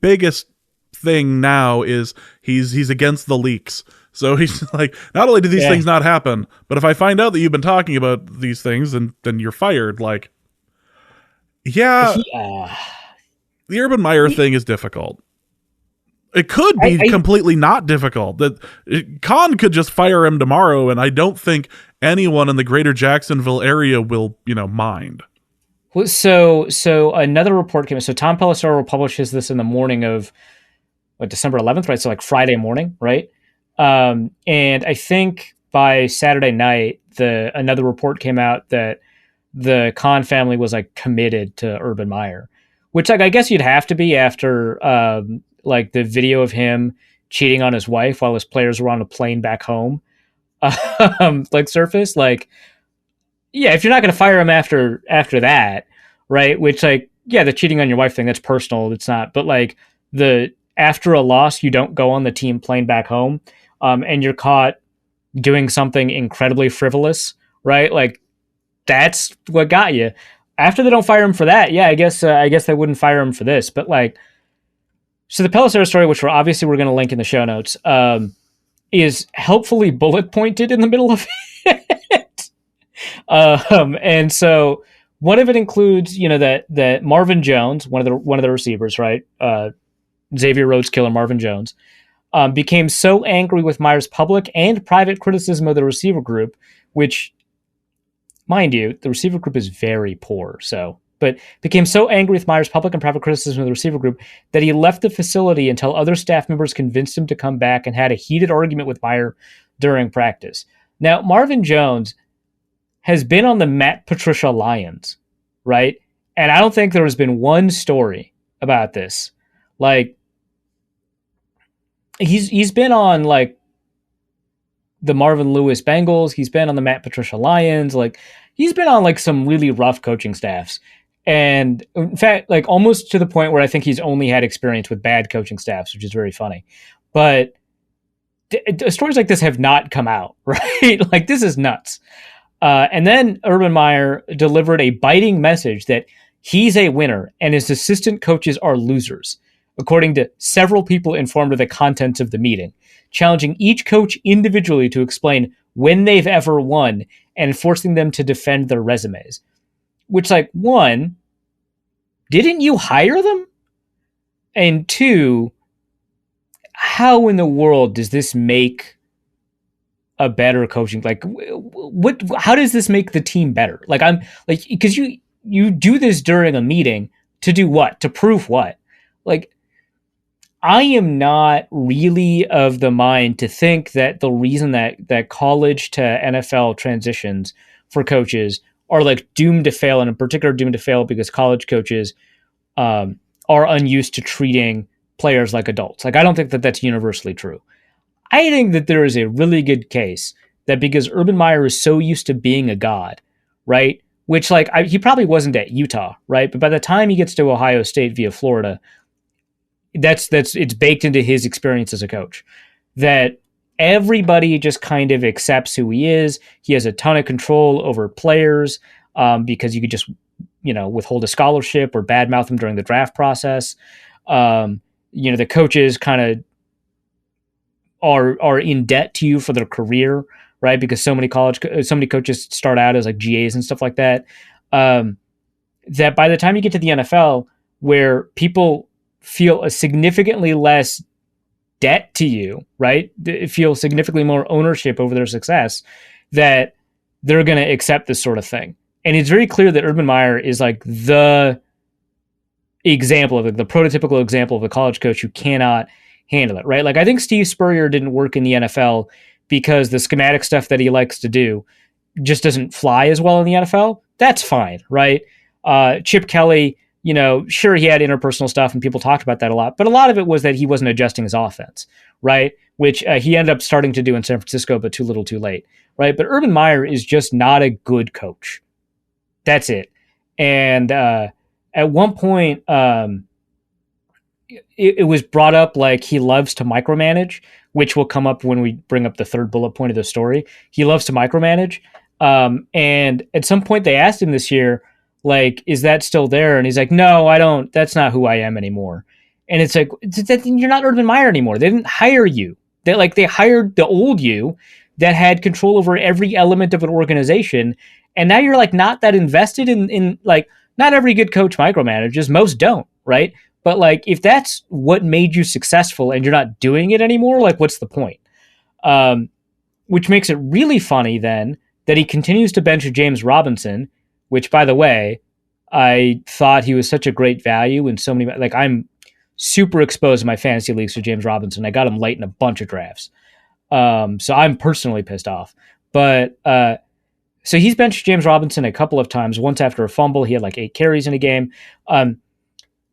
biggest thing now is he's against the leaks. So he's like, not only do these things not happen, but if I find out that you've been talking about these things, then you're fired. Like, the Urban Meyer thing is difficult. It could be completely not difficult. Khan could just fire him tomorrow, and I don't think anyone in the greater Jacksonville area will, mind. Well, so another report came in. So Tom Pelissero publishes this in the morning of December 11th, right? So like Friday morning, right? And I think by Saturday night, another report came out that the Khan family was like committed to Urban Meyer, which like I guess you'd have to be after like the video of him cheating on his wife while his players were on a plane back home, like surface. Like, yeah, if you're not going to fire him after that, right? Which like, yeah, the cheating on your wife thing, that's personal. It's not, but like after a loss, you don't go on the team plane back home, and you're caught doing something incredibly frivolous, right? Like that's what got you. After they don't fire him for that, yeah, I guess they wouldn't fire him for this. But like, so the Pelissero story, which we're going to link in the show notes, is helpfully bullet pointed in the middle of it. And so one of it includes, that Marvin Jones, one of the receivers, right? Xavier Rhodes killer Marvin Jones, became so angry with Meyer's public and private criticism of the receiver group, which, mind you, the receiver group is very poor. But became so angry with Meyer's public and private criticism of the receiver group that he left the facility until other staff members convinced him to come back and had a heated argument with Meyer during practice. Now, Marvin Jones has been on the Matt Patricia Lions, right? And I don't think there has been one story about this. Like, he's been on like the Marvin Lewis Bengals. He's been on the Matt Patricia Lions. Like, he's been on like some really rough coaching staffs. And in fact, like almost to the point where I think he's only had experience with bad coaching staffs, which is very funny. But stories like this have not come out, right? Like, this is nuts. And then Urban Meyer delivered a biting message that he's a winner and his assistant coaches are losers, according to several people informed of the contents of the meeting, challenging each coach individually to explain when they've ever won and forcing them to defend their resumes. Which, like, one, didn't you hire them? And two, how in the world does this make a better coaching? Like, how does this make the team better? Like, I'm like, because you do this during a meeting to do what? To prove what? Like, I am not really of the mind to think that the reason that college to NFL transitions for coaches are like doomed to fail, and in particular doomed to fail because college coaches are unused to treating players like adults. Like, I don't think that that's universally true. I think that there is a really good case that because Urban Meyer is so used to being a god, right? Which like he probably wasn't at Utah, right? But by the time he gets to Ohio State via Florida, it's baked into his experience as a coach that everybody just kind of accepts who he is. He has a ton of control over players because you could just, withhold a scholarship or badmouth them during the draft process. The coaches kind of are in debt to you for their career, right? Because so many coaches start out as like GAs and stuff like that. That by the time you get to the NFL, where people feel a significantly less debt to you, right? Feel significantly more ownership over their success, that they're going to accept this sort of thing. And it's very clear that Urban Meyer is like the example of the prototypical example of a college coach who cannot handle it, right? Like, I think Steve Spurrier didn't work in the NFL because the schematic stuff that he likes to do just doesn't fly as well in the NFL. That's fine, right? Chip Kelly, sure, he had interpersonal stuff and people talked about that a lot, but a lot of it was that he wasn't adjusting his offense, right? Which he ended up starting to do in San Francisco, but too little too late, right? But Urban Meyer is just not a good coach. That's it. And at one point, it was brought up like he loves to micromanage, which will come up when we bring up the third bullet point of the story. He loves to micromanage. And at some point they asked him this year, like, is that still there? And he's like, no, I don't. That's not who I am anymore. And it's like, you're not Urban Meyer anymore. They didn't hire you. They hired the old you that had control over every element of an organization. And now you're like not that invested in like, not every good coach micromanages. Most don't, right? But like, if that's what made you successful and you're not doing it anymore, like, what's the point? Which makes it really funny then that he continues to bench James Robinson, which, by the way, I thought he was such a great value in so many. Like, I'm super exposed in my fantasy leagues to James Robinson. I got him late in a bunch of drafts. So I'm personally pissed off. But so he's benched James Robinson a couple of times. Once after a fumble, he had like 8 carries in a game.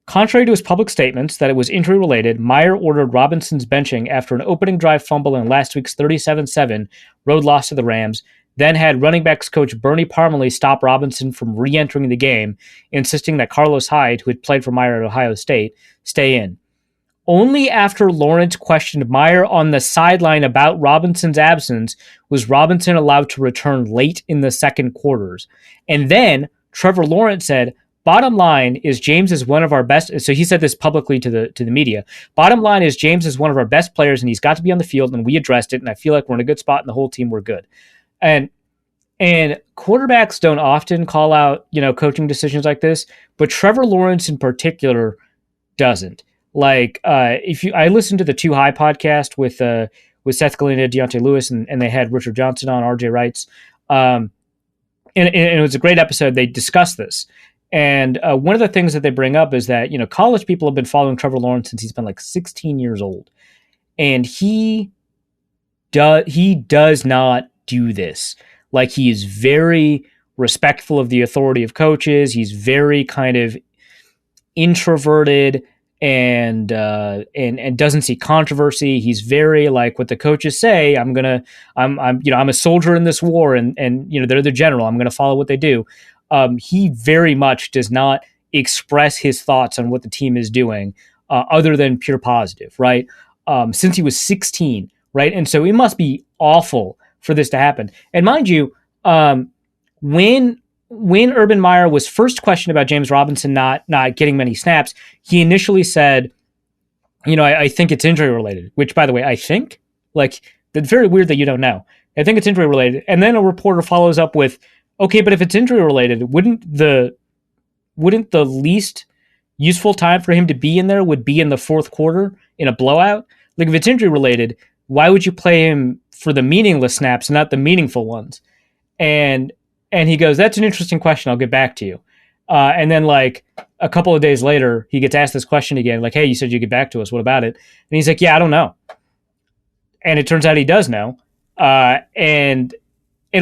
Contrary to his public statements that it was injury-related, Meyer ordered Robinson's benching after an opening drive fumble in last week's 37-7 road loss to the Rams, then had running backs coach Bernie Parmalee stop Robinson from re-entering the game, insisting that Carlos Hyde, who had played for Meyer at Ohio State, stay in. Only after Lawrence questioned Meyer on the sideline about Robinson's absence was Robinson allowed to return late in the second quarters. And then Trevor Lawrence said, bottom line is James is one of our best. So he said this publicly to the media. Bottom line is James is one of our best players and he's got to be on the field, and we addressed it. And I feel like we're in a good spot and the whole team, we're good. And quarterbacks don't often call out, coaching decisions like this, but Trevor Lawrence in particular doesn't. Like, I listened to the Too High podcast with Seth Galina, Deontay Lewis, and they had Richard Johnson on, RJ Wrights. And it was a great episode. They discussed this. And one of the things that they bring up is that, college people have been following Trevor Lawrence since he's been like 16 years old. And he does not do this. Like, he is very respectful of the authority of coaches. He's very kind of introverted and doesn't see controversy. He's very like, what the coaches say, I'm a soldier in this war, and they're the general. I'm going to follow what they do. He very much does not express his thoughts on what the team is doing, other than pure positive, right? Since he was 16, right? And so it must be awful for this to happen. And mind you, when Urban Meyer was first questioned about James Robinson not getting many snaps, he initially said, I think it's injury related, which, by the way, I think, like, that's very weird that you don't know. I think it's injury related. And then a reporter follows up with, okay, but if it's injury related, wouldn't the least useful time for him to be in there would be in the fourth quarter in a blowout? Like, if it's injury related, why would you play him for the meaningless snaps, not the meaningful ones? And he goes, that's an interesting question. I'll get back to you. And then like a couple of days later, he gets asked this question again, like, hey, you said you'd get back to us. What about it? And he's like, yeah, I don't know. And it turns out he does know. And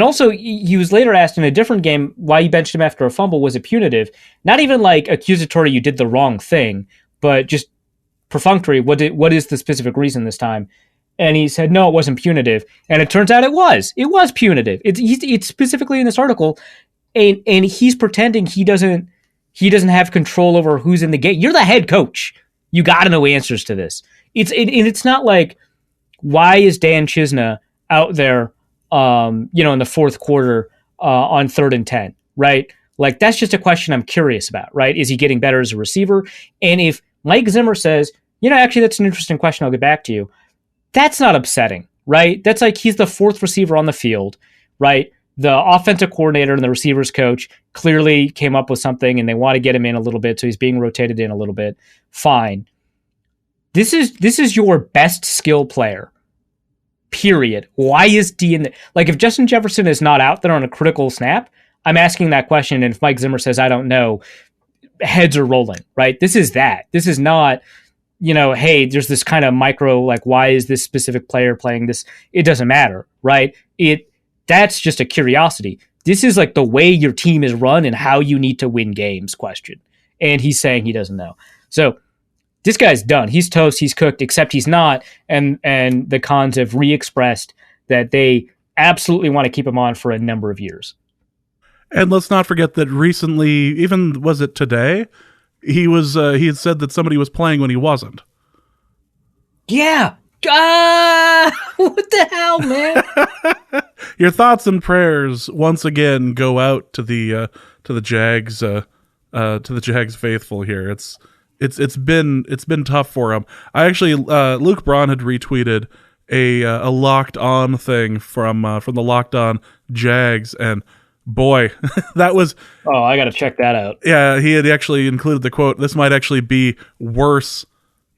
also he was later asked in a different game why you benched him after a fumble. Was it punitive? Not even like accusatory, you did the wrong thing, but just perfunctory. What is the specific reason this time? And he said, no, it wasn't punitive. And it turns out it was. It was punitive. It's specifically in this article. And he's pretending he doesn't have control over who's in the game. You're the head coach. You got to know answers to this. It's not like, why is Dan Chisna out there, in the fourth quarter on 3rd and 10, right? Like, that's just a question I'm curious about, right? Is he getting better as a receiver? And if Mike Zimmer says, actually, that's an interesting question, I'll get back to you, that's not upsetting, right? That's like, he's the 4th receiver on the field, right? The offensive coordinator and the receivers coach clearly came up with something and they want to get him in a little bit, so he's being rotated in a little bit. Fine. This is your best skill player, period. Why is D in the... Like, if Justin Jefferson is not out there on a critical snap, I'm asking that question, and if Mike Zimmer says, I don't know, heads are rolling, right? This is that. This is not... hey, there's this kind of micro, like, why is this specific player playing this? It doesn't matter, right? That's just a curiosity. This is like the way your team is run and how you need to win games question. And he's saying he doesn't know. So this guy's done. He's toast. He's cooked, except he's not. And the Cons have re-expressed that they absolutely want to keep him on for a number of years. And let's not forget that recently, even was it today, he had said that somebody was playing when he wasn't. Yeah. What the hell, man? Your thoughts and prayers once again go out to the Jags faithful here. It's been tough for him. I actually Luke Braun had retweeted a Locked On thing from the Locked On Jags, and boy, that was... Oh, I got to check that out. Yeah, he had actually included the quote, "This might actually be worse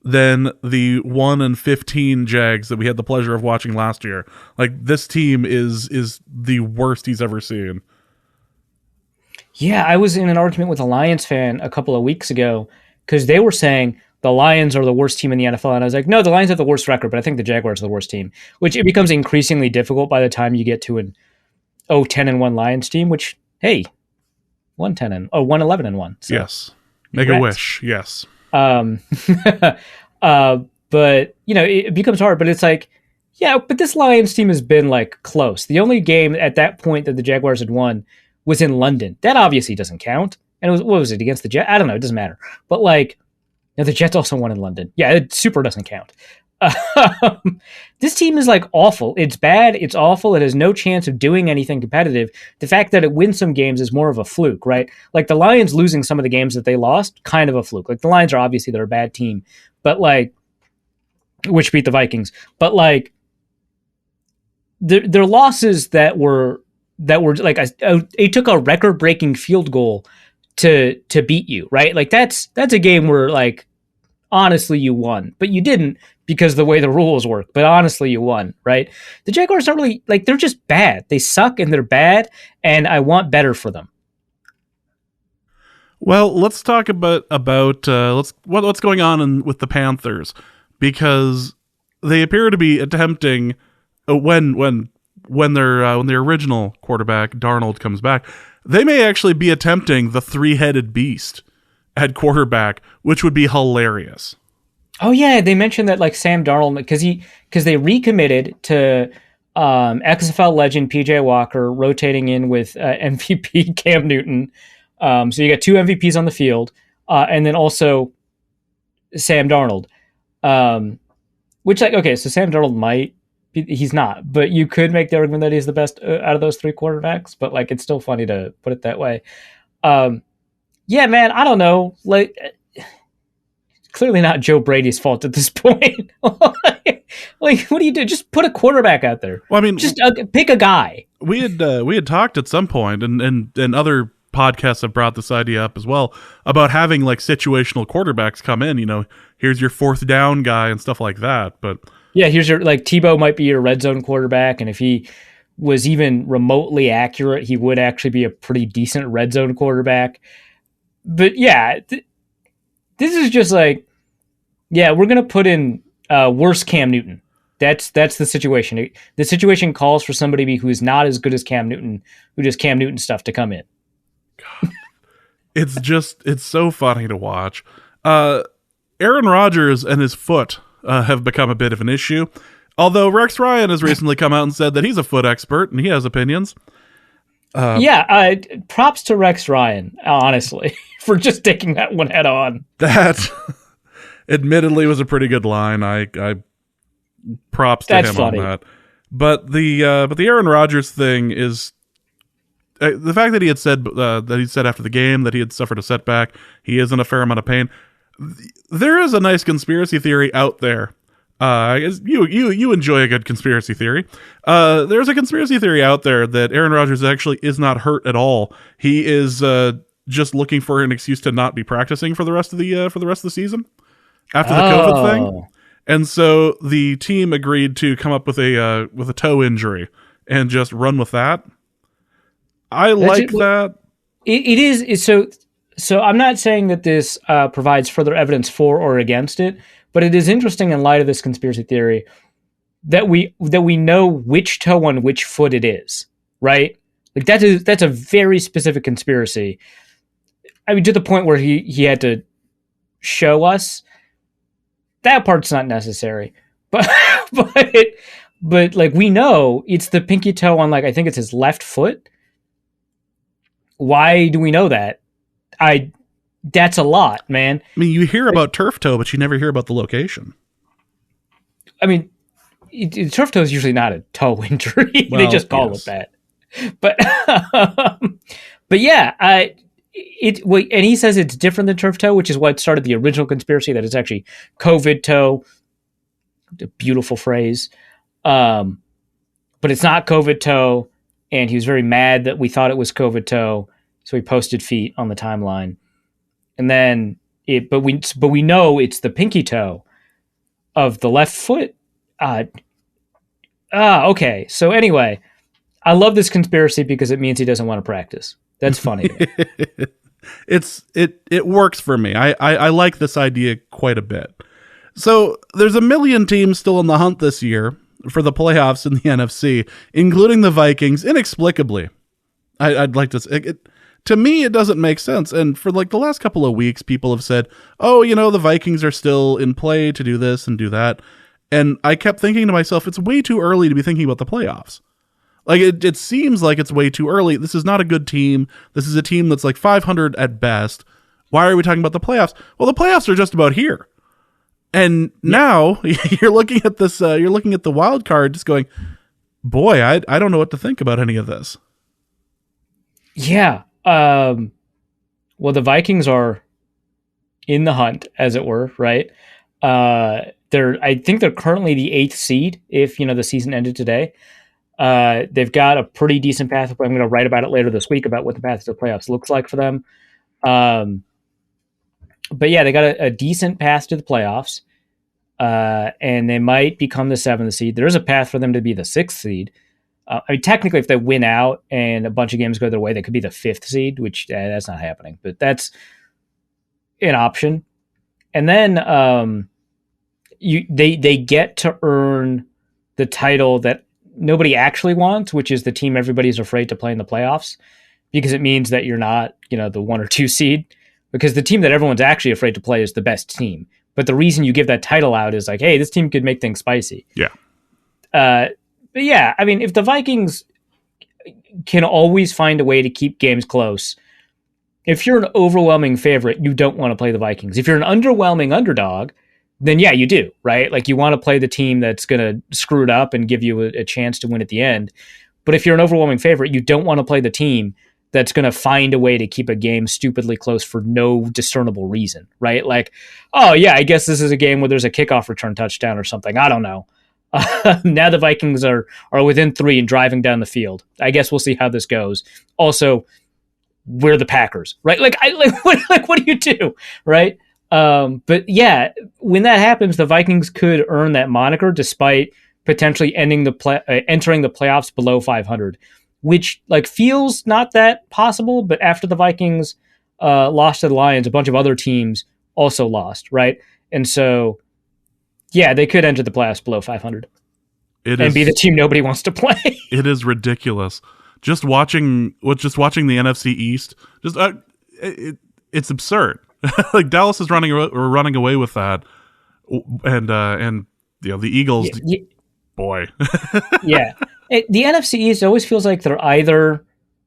than the 1-15 Jags that we had the pleasure of watching last year. Like, this team is the worst he's ever seen." Yeah, I was in an argument with a Lions fan a couple of weeks ago because they were saying the Lions are the worst team in the NFL. And I was like, no, the Lions have the worst record, but I think the Jaguars are the worst team, which it becomes increasingly difficult by the time you get to an 10-1 Lions team, which, hey, 1-11-1. So, yes. Make a wish. Yes. But, it becomes hard, but it's like, yeah, but this Lions team has been like close. The only game at that point that the Jaguars had won was in London. That obviously doesn't count. And it was, what was it, against the Jets? I don't know. It doesn't matter. But like, the Jets also won in London. Yeah, it super doesn't count. This team is like awful. It's bad. It's awful. It has no chance of doing anything competitive. The fact that it wins some games is more of a fluke, right? Like the Lions losing some of the games that they lost, kind of a fluke. Like the Lions are obviously they're a bad team, but like, which beat the Vikings. But like, their losses that were like it took a record-breaking field goal to beat you, right? Like that's a game where like honestly you won, but you didn't because the way the rules work. But honestly you won, right? The Jaguars don't really like, they're just bad. They suck and they're bad, and I want better for them. Well, let's talk about what's going on with the Panthers, because they appear to be attempting when their original quarterback Darnold comes back, they may actually be attempting the three-headed beast at quarterback, which would be hilarious. Oh yeah, they mentioned that like Sam Darnold because they recommitted to XFL legend PJ Walker rotating in with MVP Cam Newton. So you got two MVPs on the field, and then also Sam Darnold. Which like, okay, so Sam Darnold he's not, but you could make the argument that he's the best out of those three quarterbacks, but like it's still funny to put it that way. Yeah, man, I don't know. Like, clearly not Joe Brady's fault at this point. Like, what do you do? Just put a quarterback out there. Well, I mean, just pick a guy. We had talked at some point, and other podcasts have brought this idea up as well, about having like situational quarterbacks come in. You know, here's your fourth down guy and stuff like that. But yeah, here's your like Tebow might be your red zone quarterback, and if he was even remotely accurate, he would actually be a pretty decent red zone quarterback. But yeah, this is just like, yeah, we're gonna put in worse Cam Newton. That's the situation. The situation calls for somebody who is not as good as Cam Newton, who does Cam Newton stuff, to come in. God. It's so funny to watch. Aaron Rodgers and his foot have become a bit of an issue. Although Rex Ryan has recently come out and said that he's a foot expert and he has opinions. Props to Rex Ryan, honestly, for just taking that one head on. That admittedly was a pretty good line. I props to him funny on that. But the Aaron Rodgers thing is the fact that he said after the game that he had suffered a setback. He is in a fair amount of pain. There is a nice conspiracy theory out there. I guess you enjoy a good conspiracy theory. There's a conspiracy theory out there that Aaron Rodgers actually is not hurt at all. He is just looking for an excuse to not be practicing for the rest of the season after the COVID thing. And so the team agreed to come up with a toe injury and just run with that. I like that. It is so. I'm not saying that this provides further evidence for or against it. But it is interesting in light of this conspiracy theory that we know which toe on which foot it is. right? Like that's a very specific conspiracy. I mean, to the point where he had to show us. That part's not necessary, but but but like we know it's the pinky toe on like I think it's his left foot. Why do we know that? That's a lot, man. I mean, you hear about turf toe, but you never hear about the location. I mean, turf toe is usually not a toe injury. Well, they just call it that. But but yeah, and he says it's different than turf toe, which is what started the original conspiracy that it's actually COVID toe. A beautiful phrase. But it's not COVID toe, and he was very mad that we thought it was COVID toe, so he posted feet on the timeline. And then but we know it's the pinky toe of the left foot. Okay. So anyway, I love this conspiracy because it means he doesn't want to practice. That's funny. It works for me. I like this idea quite a bit. So there's a million teams still in the hunt this year for the playoffs in the NFC, including the Vikings, inexplicably. I'd like to to me, it doesn't make sense. And for like the last couple of weeks, people have said, oh, the Vikings are still in play to do this and do that. And I kept thinking to myself, it's way too early to be thinking about the playoffs. Like, it seems like it's way too early. This is not a good team. This is a team that's like 500 at best. Why are we talking about the playoffs? Well, the playoffs are just about here. And now you're looking at this, you're looking at the wild card just going, boy, I don't know what to think about any of this. Yeah. Well, the Vikings are in the hunt, as it were, right? I think they're currently the 8th seed if, the season ended today. They've got a pretty decent path. I'm going to write about it later this week about what the path to the playoffs looks like for them. But yeah, they got a decent path to the playoffs. And they might become the 7th seed. There is a path for them to be the 6th seed. I mean, technically, if they win out and a bunch of games go their way, they could be the 5th seed, which that's not happening. But that's an option. And then they get to earn the title that nobody actually wants, which is the team everybody's afraid to play in the playoffs, because it means that you're not, the 1 or 2 seed. Because the team that everyone's actually afraid to play is the best team. But the reason you give that title out is like, hey, this team could make things spicy. Yeah. But yeah, I mean, if the Vikings can always find a way to keep games close, if you're an overwhelming favorite, you don't want to play the Vikings. If you're an underwhelming underdog, then yeah, you do, right? Like you want to play the team that's going to screw it up and give you a chance to win at the end. But if you're an overwhelming favorite, you don't want to play the team that's going to find a way to keep a game stupidly close for no discernible reason, right? Like, oh yeah, I guess this is a game where there's a kickoff return touchdown or something. I don't know. Now the Vikings are within 3 and driving down the field. I guess we'll see how this goes. Also, we're the Packers, right? Like what do you do, right? But yeah, when that happens, the Vikings could earn that moniker despite potentially entering the playoffs below 500, which like feels not that possible. But after the Vikings lost to the Lions, a bunch of other teams also lost, right? And so, yeah, they could enter the playoffs below 500 and be the team nobody wants to play. It is ridiculous. Just watching the NFC East, it's absurd. Like Dallas is running away with that, and the Eagles, boy, yeah. The NFC East always feels like they're either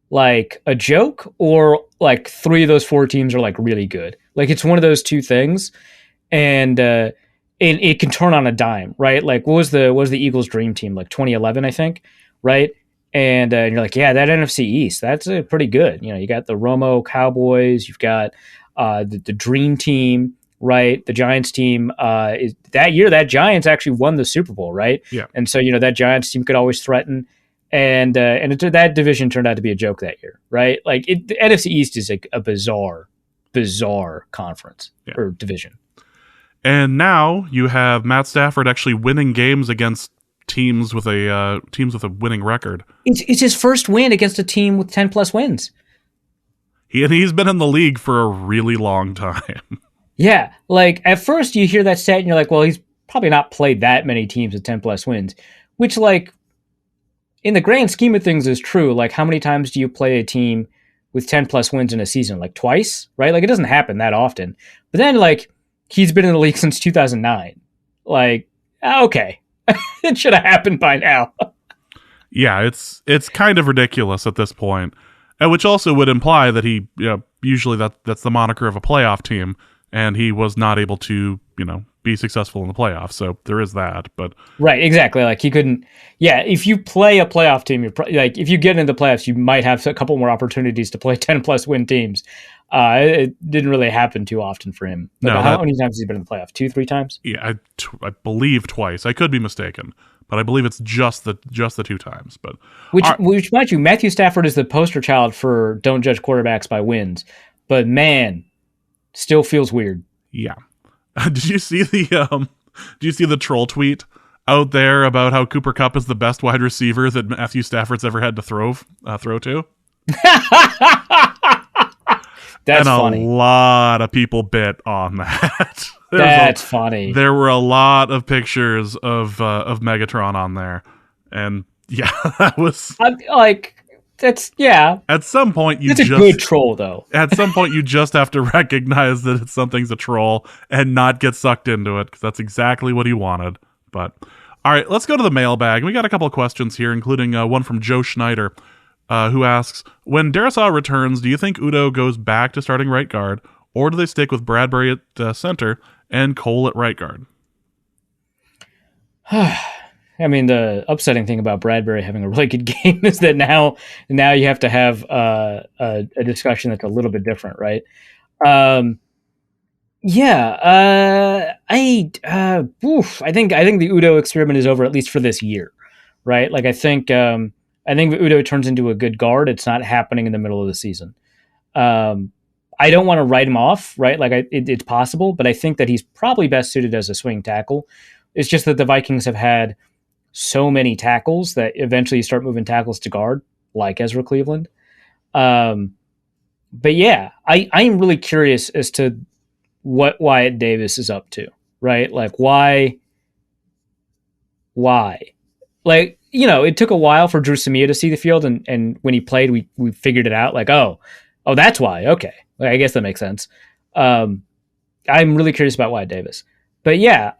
like a joke or like 3 of those 4 teams are like really good. Like it's one of those 2 things, and it can turn on a dime, right? Like what was the Eagles' dream team, like 2011, I think, right? And you're like, yeah, that NFC East, that's pretty good. You got the Romo Cowboys, you've got the Dream Team, right? The Giants team. That year, that Giants actually won the Super Bowl, right? Yeah. And so that Giants team could always threaten, and that division turned out to be a joke that year, right? Like the NFC East is a bizarre conference or division. And now you have Matt Stafford actually winning games against teams with a winning record. It's his first win against a team with 10+ wins. He's been in the league for a really long time. Yeah, like at first you hear that stat and you're like, well, he's probably not played that many teams with 10+ wins, which like in the grand scheme of things is true. Like, how many times do you play a team with 10 plus wins in a season? Like twice, right? Like, it doesn't happen that often. But then, like, he's been in the league since 2009. Like, okay, it should have happened by now. Yeah, it's kind of ridiculous at this point, and which also would imply that he, usually that's the moniker of a playoff team, and he was not able to, be successful in the playoffs. So there is that. But right, exactly. Like he couldn't. Yeah, if you play a playoff team, like if you get into the playoffs, you might have a couple more opportunities to play 10 plus win teams. It didn't really happen too often for him. Like, how many times has he been in the playoff? 2-3 times? Yeah, I believe twice. I could be mistaken, but I believe it's just the 2 times. But which mind you, Matthew Stafford is the poster child for don't judge quarterbacks by wins. But man, still feels weird. Yeah. Did you see the troll tweet out there about how Cooper Kupp is the best wide receiver that Matthew Stafford's ever had to throw to? That's and funny. A lot of people bit on that. That's funny. There were a lot of pictures of Megatron on there, and yeah, that was that's yeah. At some point, it's a good troll, though. At some point, you just have to recognize that something's a troll and not get sucked into it, because that's exactly what he wanted. But all right, let's go to the mailbag. We got a couple of questions here, including one from Joe Schneider, who asks, when Darisaw returns, do you think Udo goes back to starting right guard, or do they stick with Bradbury at center and Cole at right guard? I mean, the upsetting thing about Bradbury having a really good game is that now you have to have a discussion that's a little bit different, right? I think the Udo experiment is over, at least for this year, right? Like, I think if Udo turns into a good guard, it's not happening in the middle of the season. I don't want to write him off, right? Like, it's possible, but I think that he's probably best suited as a swing tackle. It's just that the Vikings have had so many tackles that eventually you start moving tackles to guard, like Ezra Cleveland. But yeah, I am really curious as to what Wyatt Davis is up to, right? Like, why? Like, it took a while for Drew Samia to see the field, and when he played, we figured it out. Like, oh, that's why. Okay, I guess that makes sense. I'm really curious about Wyatt Davis, but yeah,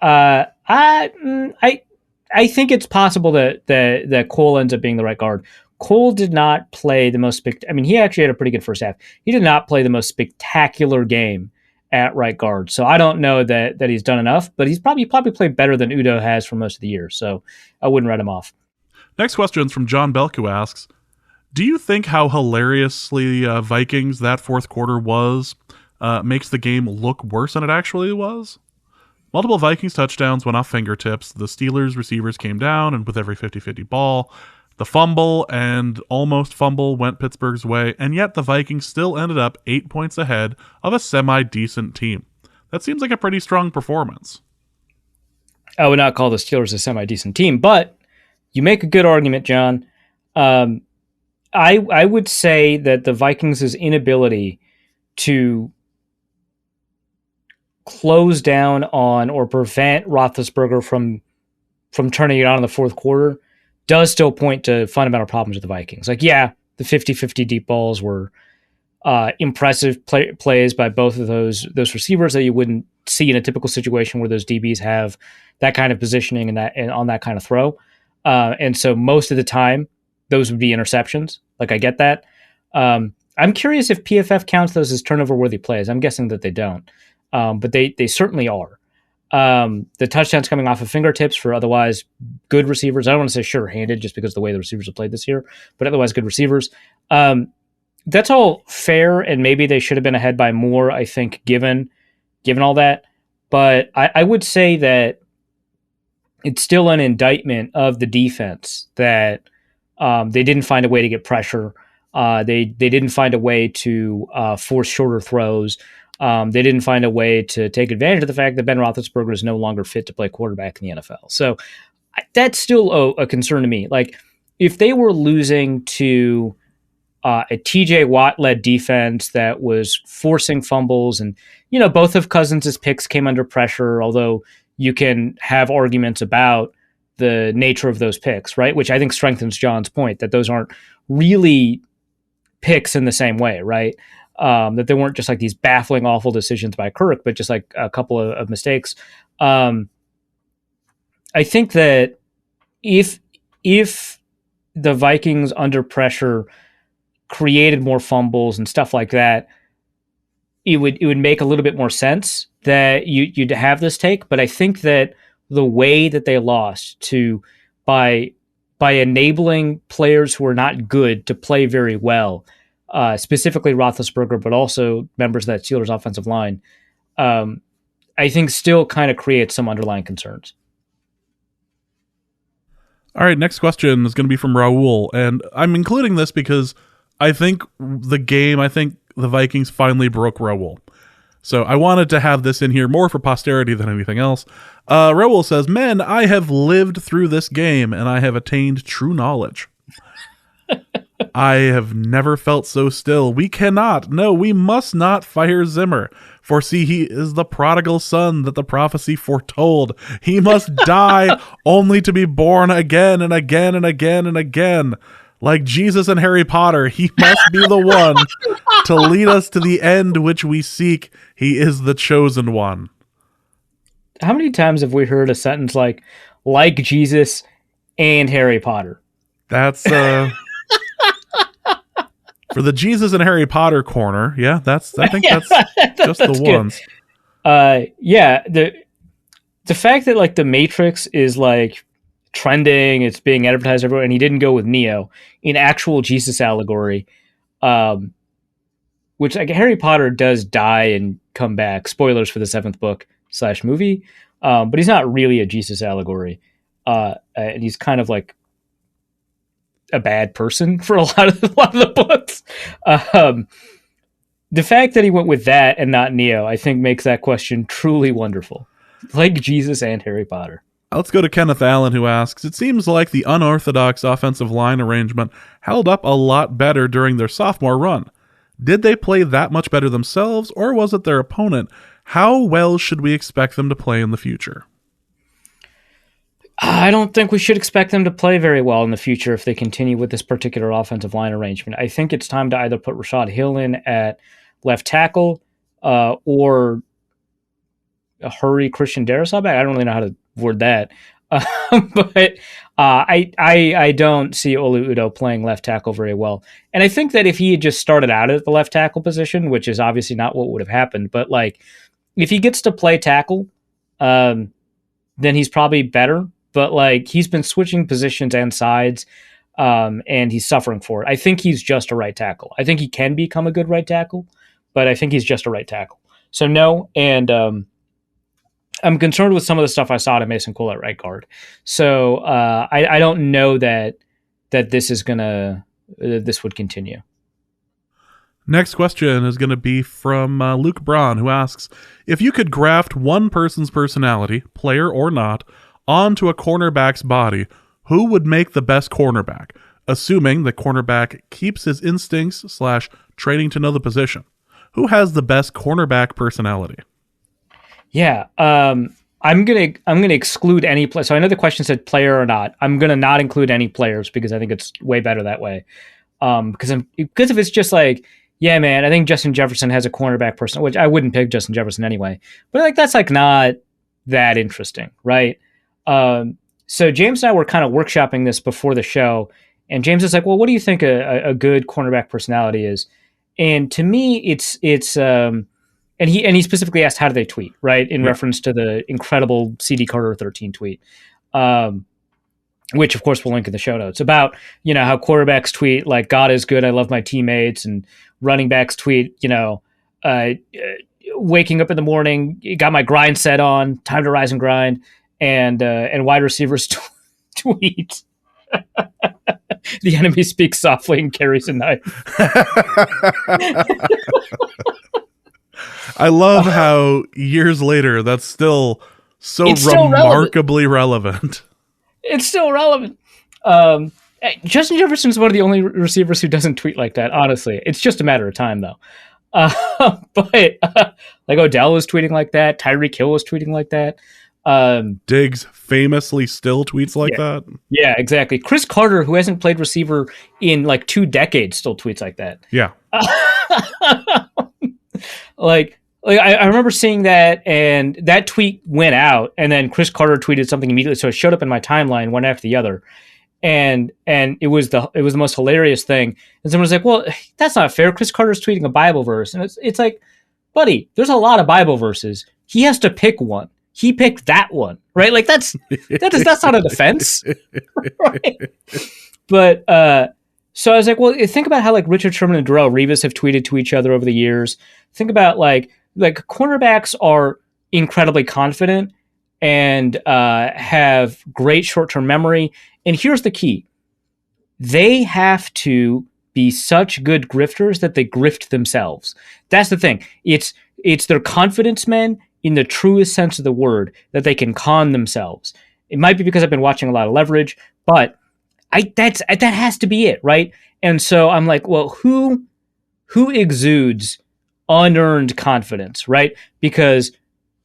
I think it's possible that Cole ends up being the right guard. Cole did not play the most he actually had a pretty good first half. He did not play the most spectacular game at right guard. So I don't know that he's done enough, but he's probably played better than Udo has for most of the year. So I wouldn't write him off. Next question is from John Belk, who asks, do you think how hilariously Vikings that fourth quarter was makes the game look worse than it actually was? Multiple Vikings touchdowns went off fingertips. The Steelers receivers came down, and with every 50-50 ball, the fumble and almost fumble went Pittsburgh's way, and yet the Vikings still ended up 8 points ahead of a semi-decent team. That seems like a pretty strong performance. I would not call the Steelers a semi-decent team, but you make a good argument, John. I would say that the Vikings' inability to close down on or prevent Roethlisberger from turning it on in the fourth quarter does still point to fundamental problems with the Vikings. Like, yeah, the 50-50 deep balls were impressive plays by both of those receivers that you wouldn't see in a typical situation where those DBs have that kind of positioning and on that kind of throw. And so most of the time, those would be interceptions. Like, I get that. I'm curious if PFF counts those as turnover-worthy plays. I'm guessing that they don't. But they certainly are. The touchdowns coming off of fingertips for otherwise good receivers. I don't want to say sure-handed just because of the way the receivers have played this year, but otherwise good receivers. That's all fair, and maybe they should have been ahead by more, I think, given all that. But I would say that it's still an indictment of the defense that they didn't find a way to get pressure. They didn't find a way to force shorter throws. They didn't find a way to take advantage of the fact that Ben Roethlisberger is no longer fit to play quarterback in the NFL. So that's still a concern to me. Like, if they were losing to a TJ Watt-led defense that was forcing fumbles, and, both of Cousins' picks came under pressure, although you can have arguments about the nature of those picks, right? Which I think strengthens John's point that those aren't really picks in the same way, right? That they weren't just like these baffling, awful decisions by Kirk, but just like a couple of mistakes. I think that if the Vikings under pressure created more fumbles and stuff like that, it would make a little bit more sense that you'd have this take. But I think that the way that they lost by enabling players who are not good to play very well, specifically Roethlisberger, but also members of that Steelers offensive line, I think still kind of creates some underlying concerns. All right, next question is going to be from Raul, and I'm including this because I think the Vikings finally broke Raul. So I wanted to have this in here more for posterity than anything else. Raul says, "Men, I have lived through this game, and I have attained true knowledge. I have never felt so still. We must not fire Zimmer. For see, he is the prodigal son that the prophecy foretold. He must die only to be born again and again and again and again. Like Jesus and Harry Potter, he must be the one to lead us to the end which we seek. He is the chosen one." How many times have we heard a sentence like Jesus and Harry Potter? That's for the Jesus and Harry Potter corner. Yeah, I think that's just the ones. Yeah, the fact that like the Matrix is like trending, it's being advertised everywhere, and he didn't go with Neo in actual Jesus allegory, which like Harry Potter does die and come back. Spoilers for the 7th book / movie, but he's not really a Jesus allegory, and he's kind of like a bad person for a lot of the books. The fact that he went with that and not Neo, I think makes that question truly wonderful. Like Jesus and Harry Potter. Let's go to Kenneth Allen, who asks, "It seems like the unorthodox offensive line arrangement held up a lot better during their sophomore run. Did they play that much better themselves, or was it their opponent? How well should we expect them to play in the future?" I don't think we should expect them to play very well in the future if they continue with this particular offensive line arrangement. I think it's time to either put Rashad Hill in at left tackle or hurry Christian Darrisaw back. I don't really know how to word that. But I don't see Olu Udo playing left tackle very well. And I think that if he had just started out at the left tackle position, which is obviously not what would have happened, but like if he gets to play tackle, then he's probably better. But like he's been switching positions and sides, and he's suffering for it. I think he's just a right tackle. I think he can become a good right tackle, but I think he's just a right tackle. So no, and I'm concerned with some of the stuff I saw to Mason Cole at right guard. So I don't know that this would continue. Next question is going to be from Luke Braun, who asks, "If you could graft one person's personality, player or not, onto a cornerback's body, who would make the best cornerback, assuming the cornerback keeps his instincts / training to know the position? Who has the best cornerback personality?" Yeah, I'm gonna exclude any play. So I know the question said player or not. I'm gonna not include any players because I think it's way better that way. Because if it's just like, yeah, man, I think Justin Jefferson has a cornerback person, which I wouldn't pick Justin Jefferson anyway. But like that's like not that interesting, right? So James and I were kind of workshopping this before the show, and James is like, "Well, what do you think a good cornerback personality is?" And to me, it's and he specifically asked how do they tweet, right? In reference to the incredible CD Carter 13 tweet, which of course we'll link in the show notes, about how quarterbacks tweet like "God is good, I love my teammates," and running backs tweet waking up in the morning, got my grind set on, time to rise and grind. And wide receivers tweet, "The enemy speaks softly and carries a knife." I love how years later that's still it's remarkably relevant. It's still relevant. Justin Jefferson is one of the only receivers who doesn't tweet like that, honestly. It's just a matter of time, though. But like Odell was tweeting like that. Tyreek Hill was tweeting like that. Diggs famously still tweets like that. Yeah, exactly. Chris Carter, who hasn't played receiver in like 2 decades, still tweets like that. Yeah. I remember seeing that, and that tweet went out, and then Chris Carter tweeted something immediately, so it showed up in my timeline one after the other, and it was the most hilarious thing. And someone was like, "Well, that's not fair. Chris Carter's tweeting a Bible verse," and it's like, buddy, there's a lot of Bible verses. He has to pick one. He picked that one, right? Like that's not a defense, right? But so I was like, well, think about how like Richard Sherman and Darrelle Revis have tweeted to each other over the years. Think about like cornerbacks are incredibly confident and have great short-term memory. And here's the key: they have to be such good grifters that they grift themselves. That's the thing. It's their confidence men in the truest sense of the word that they can con themselves. It might be because I've been watching a lot of Leverage, but that has to be it, right? And so I'm like, well, who exudes unearned confidence, right? Because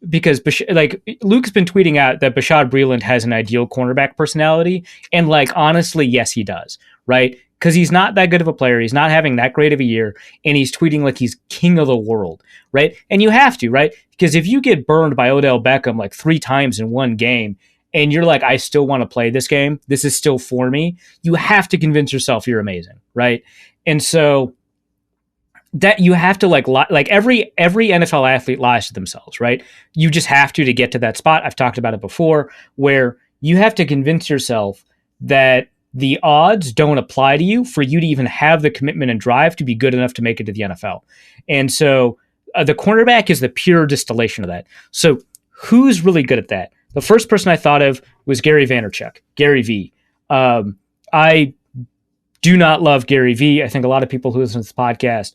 like Luke's been tweeting out that Bashaud Breeland has an ideal cornerback personality, and like honestly, yes, he does, right? Because he's not that good of a player, he's not having that great of a year, and he's tweeting like he's king of the world, right? And you have to, right? Because if you get burned by Odell Beckham like 3 times in one game, and you're like, I still want to play this game, this is still for me, you have to convince yourself you're amazing, right? And so that you have to like every NFL athlete lies to themselves, right? You just have to get to that spot. I've talked about it before, where you have to convince yourself that the odds don't apply to you for you to even have the commitment and drive to be good enough to make it to the NFL. And so the cornerback is the pure distillation of that. So who's really good at that? The first person I thought of was Gary Vaynerchuk, Gary V. I do not love Gary V. I think a lot of people who listen to this podcast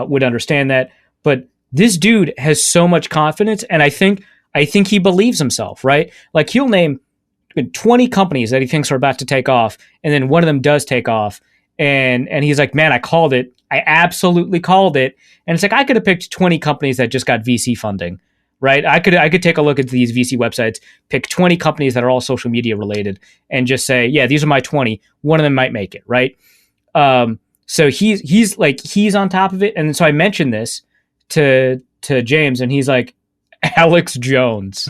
would understand that. But this dude has so much confidence, and I think he believes himself, right? Like he'll name 20 companies that he thinks are about to take off, and then one of them does take off, and he's like, man, I called it. I absolutely called it. And it's like, I could have picked 20 companies that just got VC funding, right? I could take a look at these VC websites, pick 20 companies that are all social media related, and just say, yeah, these are my 20. One of them might make it, right? So he's on top of it. And so I mentioned this to James, and he's like, Alex Jones.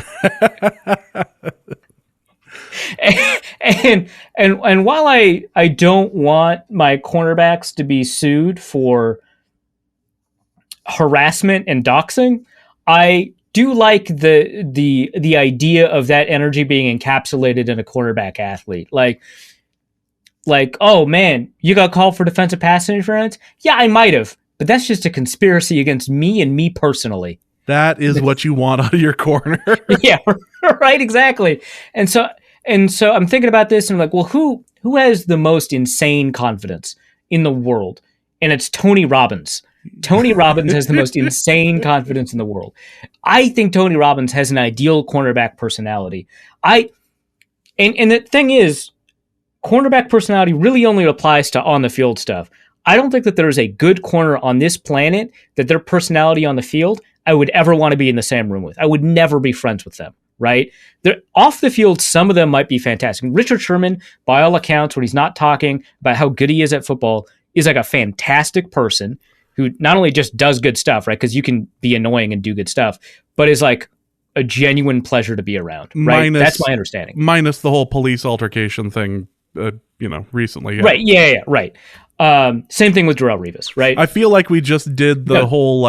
And while I don't want my cornerbacks to be sued for harassment and doxing, I do like the idea of that energy being encapsulated in a quarterback athlete. Like, oh man, you got called for defensive pass interference? Yeah, I might have, but that's just a conspiracy against me and me personally. That is what you want out of your corner. Yeah, right, exactly. And so I'm thinking about this, and I'm like, well, who has the most insane confidence in the world? And it's Tony Robbins. Tony Robbins has the most insane confidence in the world. I think Tony Robbins has an ideal cornerback personality. And the thing is, cornerback personality really only applies to on the field stuff. I don't think that there is a good corner on this planet that their personality on the field I would ever want to be in the same room with. I would never be friends with them, right? They're off the field, some of them might be fantastic. Richard Sherman, by all accounts, when he's not talking about how good he is at football, is like a fantastic person who not only just does good stuff, right? Because you can be annoying and do good stuff, but is like a genuine pleasure to be around, right? That's my understanding. Minus the whole police altercation thing, recently. Yeah. Right, yeah, right. Same thing with Darrelle Revis, right? I feel like we just did the whole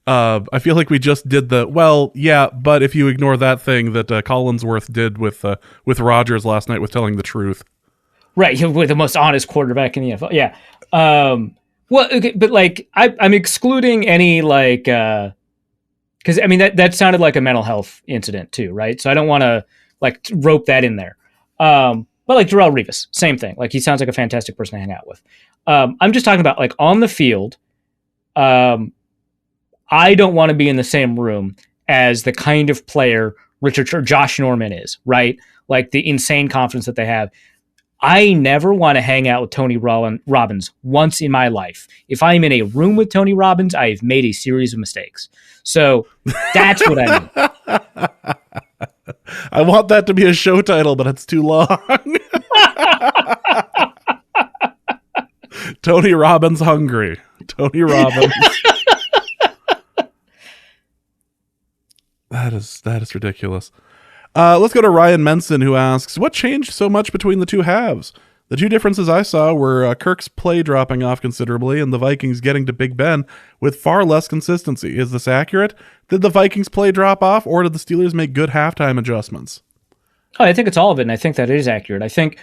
but if you ignore that thing that Collinsworth did with Rodgers last night with telling the truth. Right, with the most honest quarterback in the NFL. Yeah. Well, okay, but like I'm excluding any like because I mean that sounded like a mental health incident too, right? So I don't want to like rope that in there. But like Darrelle Revis, same thing. Like he sounds like a fantastic person to hang out with. I'm just talking about like on the field. I don't want to be in the same room as the kind of player Richard or Josh Norman is, right? Like the insane confidence that they have. I never want to hang out with Tony Robbins once in my life. If I'm in a room with Tony Robbins, I've made a series of mistakes. So that's what I mean. I want that to be a show title, but it's too long. Tony Robbins hungry. Tony Robbins. That is ridiculous. Let's go to Ryan Menson, who asks, what changed so much between the two halves? The two differences I saw were Kirk's play dropping off considerably and the Vikings getting to Big Ben with far less consistency. Is this accurate? Did the Vikings play drop off, or did the Steelers make good halftime adjustments? Oh, I think it's all of it, and I think that is accurate. I think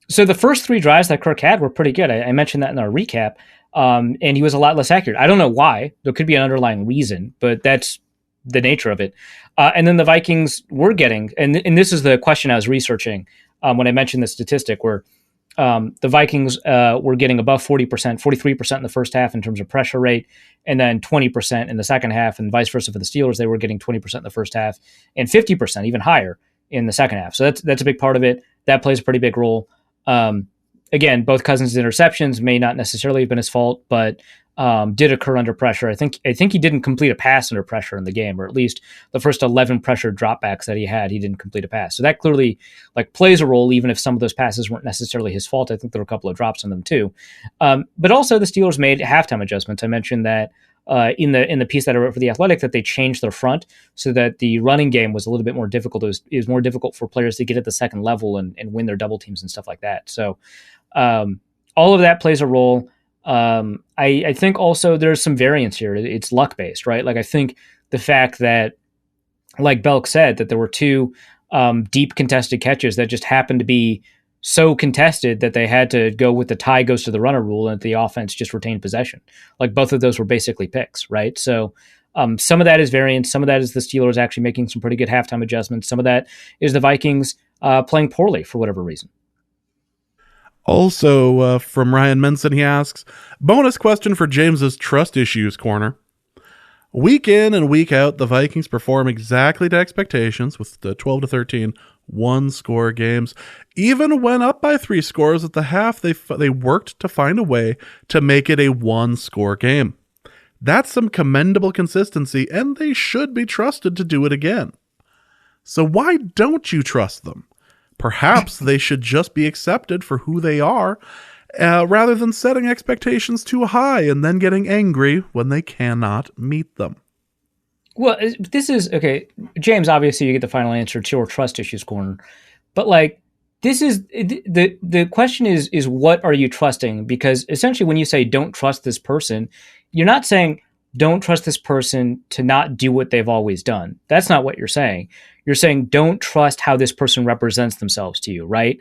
so. The first 3 drives that Kirk had were pretty good. I mentioned that in our recap, and he was a lot less accurate. I don't know why. There could be an underlying reason, but that's the nature of it. And then the Vikings were getting, and this is the question I was researching when I mentioned the statistic, where the Vikings were getting above 40%, 43% in the first half in terms of pressure rate, and then 20% in the second half, and vice versa for the Steelers. They were getting 20% in the first half and 50%, even higher, in the second half. So that's a big part of it. That plays a pretty big role. Again, both Cousins' interceptions may not necessarily have been his fault, but did occur under pressure. I think he didn't complete a pass under pressure in the game, or at least the first 11 pressure dropbacks that he didn't complete a pass. So that clearly plays a role, even if some of those passes weren't necessarily his fault. I think there were a couple of drops on them too. But also the Steelers made halftime adjustments. I mentioned that in the piece that I wrote for The Athletic, that they changed their front so that the running game was a little bit more difficult. It was more difficult for players to get at the second level and win their double teams and stuff like that. So all of that plays a role. I think also there's some variance here. It's luck based, right? I think the fact that, like Belk said, that there were 2 deep contested catches that just happened to be so contested that they had to go with the tie goes to the runner rule, and the offense just retained possession. Both of those were basically picks, right? So some of that is variance. Some of that is the Steelers actually making some pretty good halftime adjustments. Some of that is the Vikings playing poorly for whatever reason. Also, from Ryan Menson, he asks, bonus question for James's trust issues corner. Week in and week out, the Vikings perform exactly to expectations with the 12-13 one-score games. Even when up by 3 scores at the half, they worked to find a way to make it a one-score game. That's some commendable consistency, and they should be trusted to do it again. So why don't you trust them? Perhaps they should just be accepted for who they are, rather than setting expectations too high and then getting angry when they cannot meet them. Well, this is, okay, James, obviously you get the final answer to your trust issues corner, but this is, the question is what are you trusting? Because essentially when you say don't trust this person, you're not saying don't trust this person to not do what they've always done. That's not what you're saying. You're saying don't trust how this person represents themselves to you, right?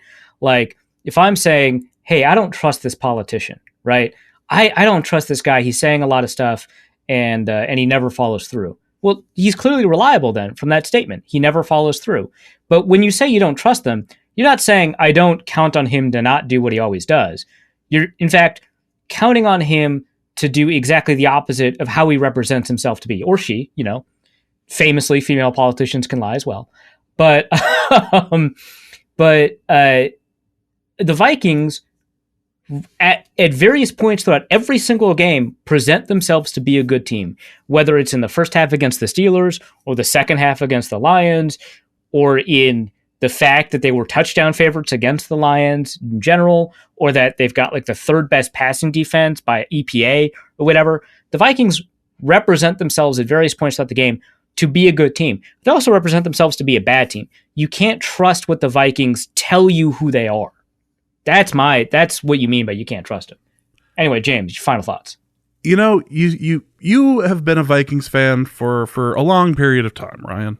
If I'm saying, hey, I don't trust this politician, right? I don't trust this guy. He's saying a lot of stuff and he never follows through. Well, he's clearly reliable then from that statement. He never follows through. But when you say you don't trust them, you're not saying I don't count on him to not do what he always does. You're, in fact, counting on him to do exactly the opposite of how he represents himself to be, or she, famously female politicians can lie as well. But the Vikings at various points throughout every single game present themselves to be a good team, whether it's in the first half against the Steelers or the second half against the Lions, or in the fact that they were touchdown favorites against the Lions in general, or that they've got the 3rd best passing defense by EPA or whatever. The Vikings represent themselves at various points throughout the game to be a good team. They also represent themselves to be a bad team. You can't trust what the Vikings tell you who they are. That's what you mean by you can't trust them. Anyway, James, your final thoughts. You have been a Vikings fan for a long period of time, Ryan.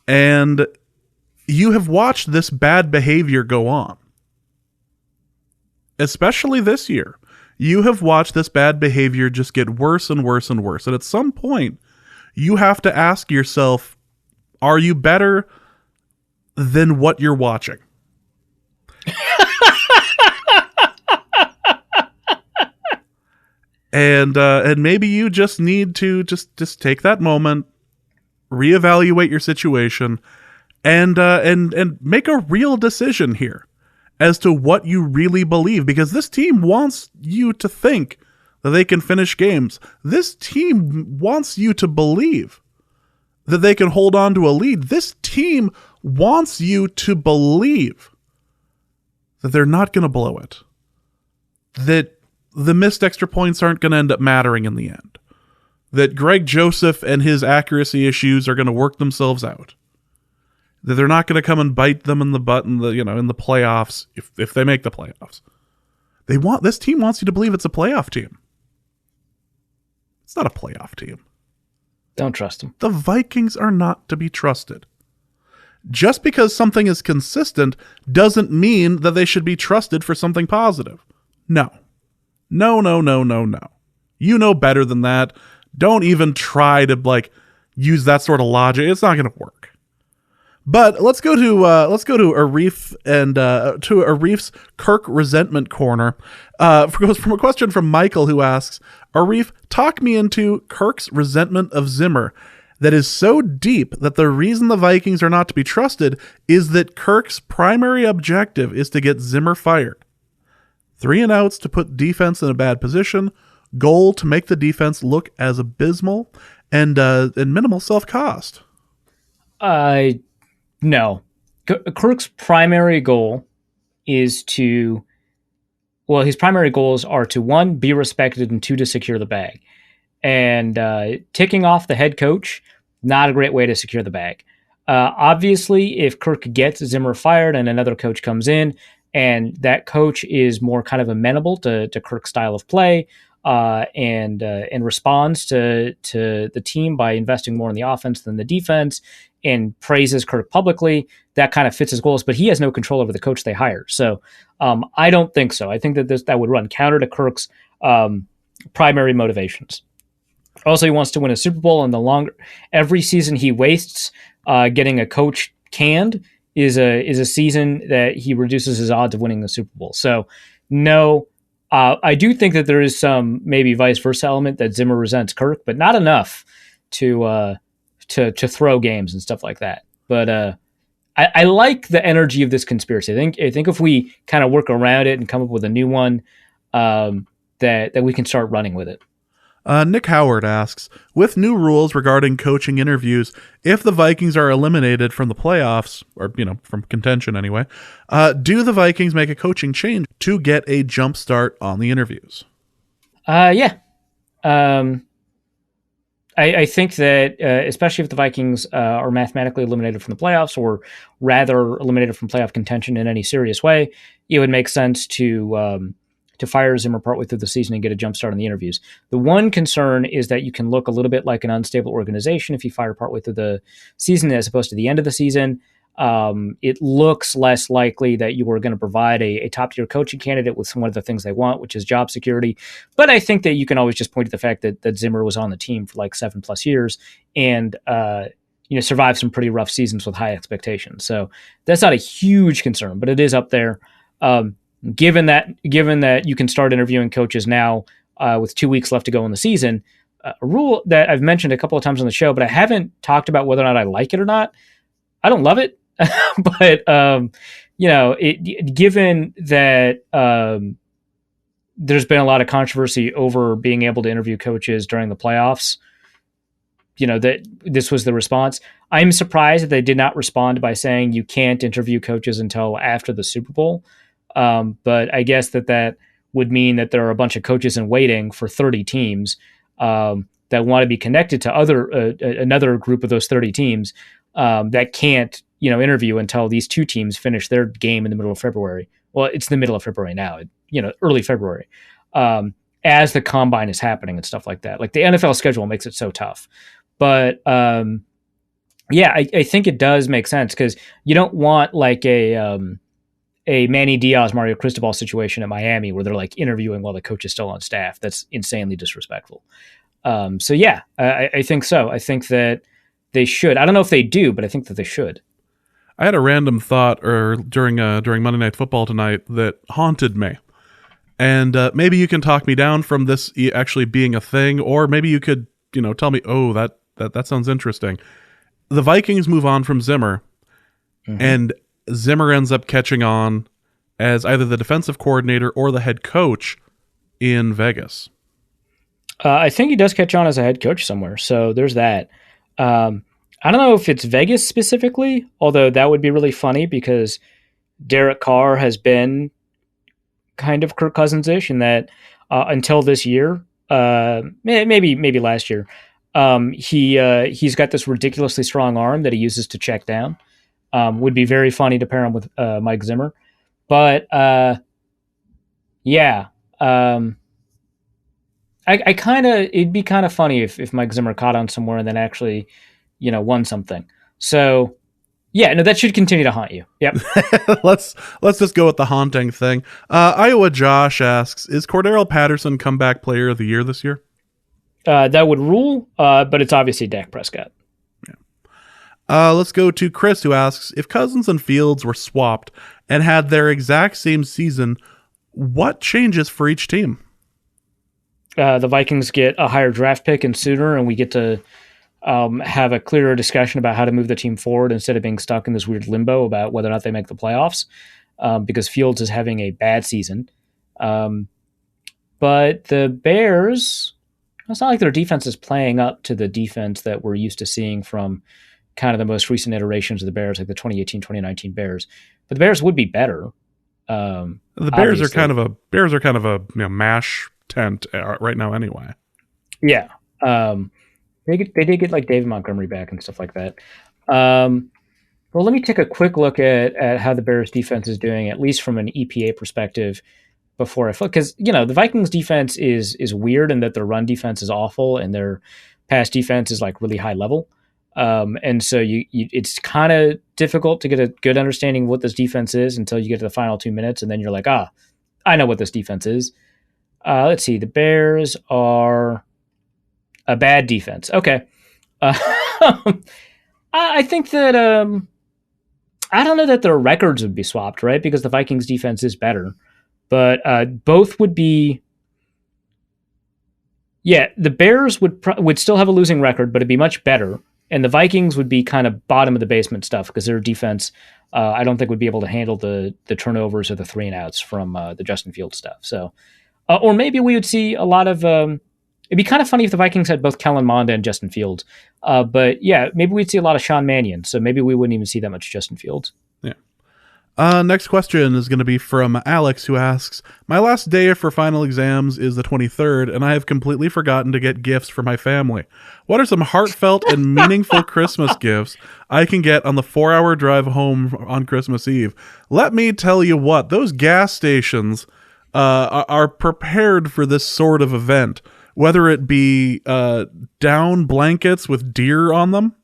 And you have watched this bad behavior go on. Especially this year. You have watched this bad behavior just get worse and worse and worse. And at some point, you have to ask yourself, are you better than what you're watching? And maybe you just need to just take that moment, reevaluate your situation, and make a real decision here as to what you really believe, because this team wants you to think that they can finish games. This team wants you to believe that they can hold on to a lead. This team wants you to believe that they're not going to blow it, that the missed extra points aren't going to end up mattering in the end, that Greg Joseph and his accuracy issues are going to work themselves out, that they're not going to come and bite them in the butt in the playoffs if they make the playoffs. This team wants you to believe it's a playoff team. It's not a playoff team. Don't trust them. The Vikings are not to be trusted. Just because something is consistent doesn't mean that they should be trusted for something positive. No. No. You know better than that. Don't even try to use that sort of logic. It's not going to work. But let's go to Arif and to Arif's Kirk resentment corner. It goes from a question from Michael, who asks, Arif, talk me into Kirk's resentment of Zimmer that is so deep that the reason the Vikings are not to be trusted is that Kirk's primary objective is to get Zimmer fired. 3 and outs to put defense in a bad position, goal to make the defense look as abysmal, and minimal self-cost. No. Kirk's primary goal is his primary goals are to, 1, be respected, and 2, to secure the bag. And ticking off the head coach, not a great way to secure the bag. Obviously, if Kirk gets Zimmer fired and another coach comes in, and that coach is more kind of amenable to Kirk's style of play, and responds to the team by investing more in the offense than the defense, and praises Kirk publicly, that kind of fits his goals, but he has no control over the coach they hire. So I don't think so. I think that would run counter to Kirk's primary motivations. Also, he wants to win a Super Bowl, and every season he wastes getting a coach canned is a season that he reduces his odds of winning the Super Bowl. So no, I do think that there is some maybe vice versa element that Zimmer resents Kirk, but not enough to throw games and stuff like that. But I like the energy of this conspiracy. I think if we kind of work around it and come up with a new one, that we can start running with it. Nick Howard asks, with new rules regarding coaching interviews, if the Vikings are eliminated from the playoffs, or from contention anyway, do the Vikings make a coaching change to get a jump start on the interviews? Yeah. I think that especially if the Vikings are mathematically eliminated from the playoffs, or rather eliminated from playoff contention in any serious way, it would make sense to fire Zimmer partway through the season and get a jump start on the interviews. The one concern is that you can look a little bit like an unstable organization if you fire partway through the season as opposed to the end of the season. It looks less likely that you are going to provide a top-tier coaching candidate with one of the things they want, which is job security. But I think that you can always just point to the fact that Zimmer was on the team for 7+ years and survived some pretty rough seasons with high expectations. So that's not a huge concern, but it is up there. Given that you can start interviewing coaches now with 2 weeks left to go in the season, a rule that I've mentioned a couple of times on the show, but I haven't talked about whether or not I like it or not. I don't love it, but given that there's been a lot of controversy over being able to interview coaches during the playoffs, that this was the response. I'm surprised that they did not respond by saying you can't interview coaches until after the Super Bowl. But I guess that would mean that there are a bunch of coaches in waiting for 30 teams that want to be connected to another group of those 30 teams that can't interview until these 2 teams finish their game in the middle of February. Well, it's the middle of February now, early February, as the combine is happening and stuff like that. Like the NFL schedule makes it so tough. But I think it does make sense because you don't want a Manny Diaz, Mario Cristobal situation at Miami where they're interviewing while the coach is still on staff. That's insanely disrespectful. I think so. I think that they should. I don't know if they do, but I think that they should. I had a random thought during Monday Night Football tonight that haunted me. And maybe you can talk me down from this actually being a thing, or maybe you could, tell me, oh, that sounds interesting. The Vikings move on from Zimmer, and Zimmer ends up catching on as either the defensive coordinator or the head coach in Vegas. I think he does catch on as a head coach somewhere. So there's that. I don't know if it's Vegas specifically, although that would be really funny because Derek Carr has been kind of Kirk Cousins-ish in that until this year, maybe last year, he's got this ridiculously strong arm that he uses to check down. Would be very funny to pair him with Mike Zimmer, but yeah, I kind of it'd be kind of funny if Mike Zimmer caught on somewhere and then actually, won something. So yeah, no, that should continue to haunt you. Yep. let's just go with the haunting thing. Iowa Josh asks, is Cordero Patterson comeback player of the year this year? That would rule, but it's obviously Dak Prescott. Yeah. Let's go to Chris, who asks, if Cousins and Fields were swapped and had their exact same season, what changes for each team? The Vikings get a higher draft pick and sooner, and we get to have a clearer discussion about how to move the team forward instead of being stuck in this weird limbo about whether or not they make the playoffs, because Fields is having a bad season. But the Bears, it's not like their defense is playing up to the defense that we're used to seeing from kind of the most recent iterations of the Bears, like the 2018-2019 Bears. But the Bears would be better. The Bears obviously are kind of a mash tent right now anyway. Yeah. They did get like David Montgomery back and stuff like that. Well, let me take a quick look at how the Bears defense is doing, at least from an EPA perspective, before I flip. Because, the Vikings defense is weird in that their run defense is awful and their pass defense is like really high level. And so it's kind of difficult to get a good understanding of what this defense is until you get to the final 2 minutes. And then you're like, I know what this defense is. Let's see. The Bears are a bad defense. Okay. I think that I don't know that their records would be swapped, right? Because the Vikings defense is better. But both would be... Yeah, the Bears would still have a losing record, but it'd be much better. And the Vikings would be kind of bottom of the basement stuff because their defense, I don't think would be able to handle the turnovers or the 3-and-outs from the Justin Fields stuff. So, or maybe we would see a lot of... it'd be kind of funny if the Vikings had both Kellen Mond and Justin Fields. But yeah, maybe we'd see a lot of Sean Mannion. So maybe we wouldn't even see that much Justin Fields. Yeah. Next question is going to be from Alex, who asks, my last day for final exams is the 23rd, and I have completely forgotten to get gifts for my family. What are some heartfelt and meaningful Christmas gifts I can get on the 4-hour drive home on Christmas Eve? Let me tell you what, those gas stations are prepared for this sort of event, whether it be down blankets with deer on them,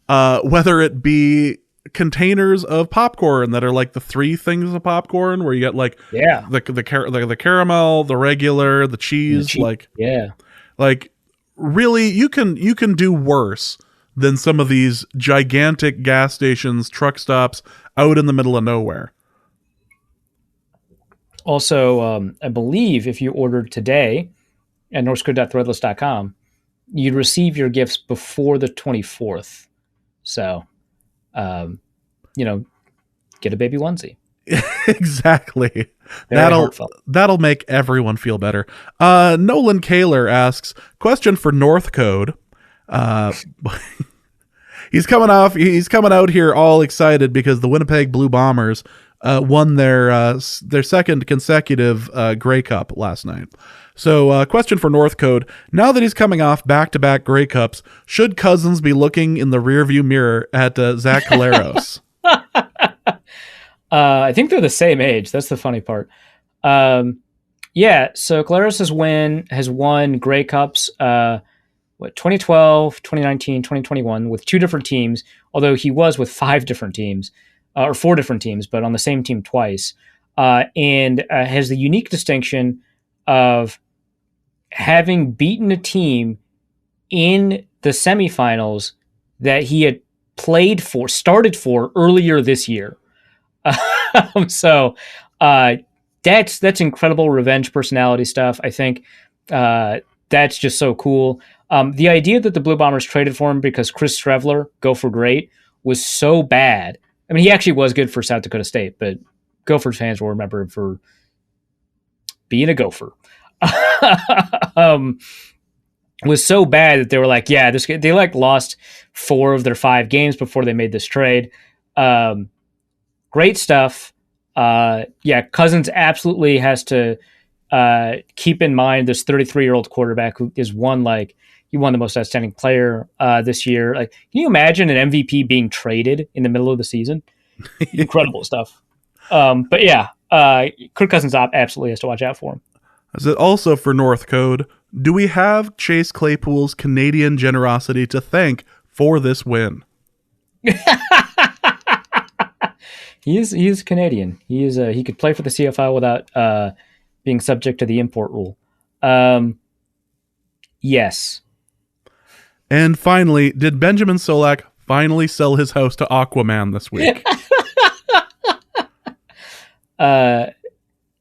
whether it be containers of popcorn that are like the 3 things of popcorn where you get like the caramel, the regular, the cheese, like really you can do worse than some of these gigantic gas stations, truck stops out in the middle of nowhere. Also, I believe if you ordered today at norsecodepodcast.com, you'd receive your gifts before the 24th. So, get a baby onesie. Exactly. That'll make everyone feel better. Nolan Kaler asks, question for North Code. He's coming out here all excited because the Winnipeg Blue Bombers won their second consecutive Grey Cup last night. So, question for North Code. Now that he's coming off back-to-back Grey Cups, should Cousins be looking in the rearview mirror at Zach Collaros? I think they're the same age. That's the funny part. Yeah, so Collaros has won Grey Cups, 2012, 2019, 2021 with 2 different teams, although he was with 5 different teams, or 4 different teams, but on the same team twice, and has the unique distinction of having beaten a team in the semifinals that he had started for earlier this year. So that's incredible revenge personality stuff. I think that's just so cool. The idea that the Blue Bombers traded for him because Chris Strevler, Gopher great, was so bad. I mean, he actually was good for South Dakota State, but Gophers fans will remember him for being a Gopher. was so bad that they were like, yeah, they like lost 4 of their 5 games before they made this trade. Great stuff. Yeah, Cousins absolutely has to keep in mind this 33-year-old quarterback who is he won the most outstanding player this year. Like, can you imagine an MVP being traded in the middle of the season? Incredible stuff. But yeah, Kirk Cousins absolutely has to watch out for him. Is it also for Norse Code? Do we have Chase Claypool's Canadian generosity to thank for this win? He is Canadian. He could play for the CFL without being subject to the import rule. Yes. And finally, did Benjamin Solak finally sell his house to Aquaman this week?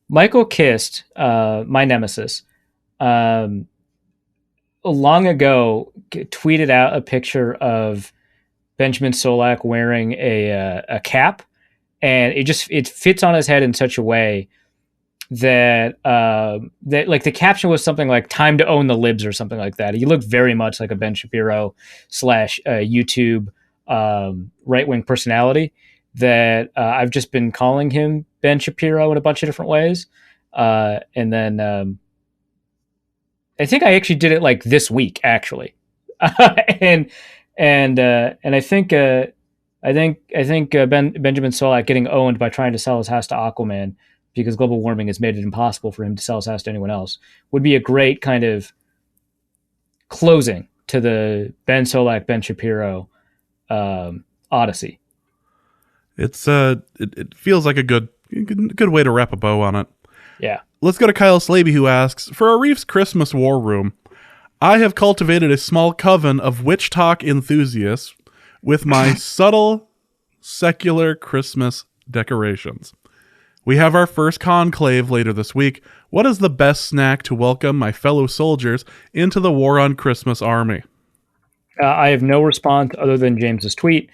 Michael Kist, my nemesis, long ago tweeted out a picture of Benjamin Solak wearing a cap, and it fits on his head in such a way that that like the caption was something like "Time to own the libs" or something like that. He looked very much like a Ben Shapiro / YouTube right-wing personality. That I've just been calling him Ben Shapiro in a bunch of different ways, and then I think I actually did it like this week actually, and I think Benjamin Solak getting owned by trying to sell his house to Aquaman because global warming has made it impossible for him to sell his house to anyone else would be a great kind of closing to the Ben Solak, Ben Shapiro odyssey. It's it feels like a good way to wrap a bow on it. Yeah. Let's go to Kyle Slaby, who asks, for Arif's Christmas war room, I have cultivated a small coven of witch talk enthusiasts with my subtle secular Christmas decorations. We have our first conclave later this week. What is the best snack to welcome my fellow soldiers into the War on Christmas army? I have no response other than James's tweet.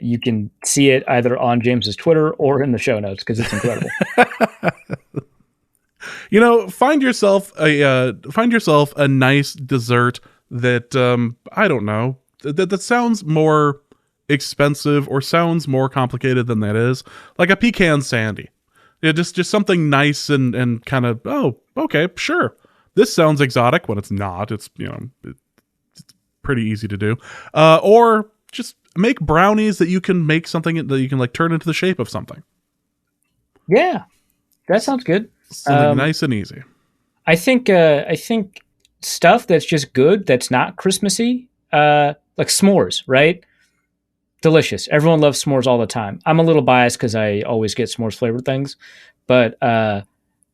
You can see it either on James's Twitter or in the show notes because it's incredible. Find yourself a nice dessert that I don't know that sounds more expensive or sounds more complicated than that is, like a pecan sandy. Yeah, just something nice and kind of, oh, okay, sure. This sounds exotic when it's not. It's it's pretty easy to do. Or just make brownies that you can make something that you can like turn into the shape of something. Yeah, that sounds good. Something nice and easy. I think stuff that's just good, that's not Christmassy, like s'mores, right? Delicious. Everyone loves s'mores all the time. I'm a little biased because I always get s'mores flavored things, but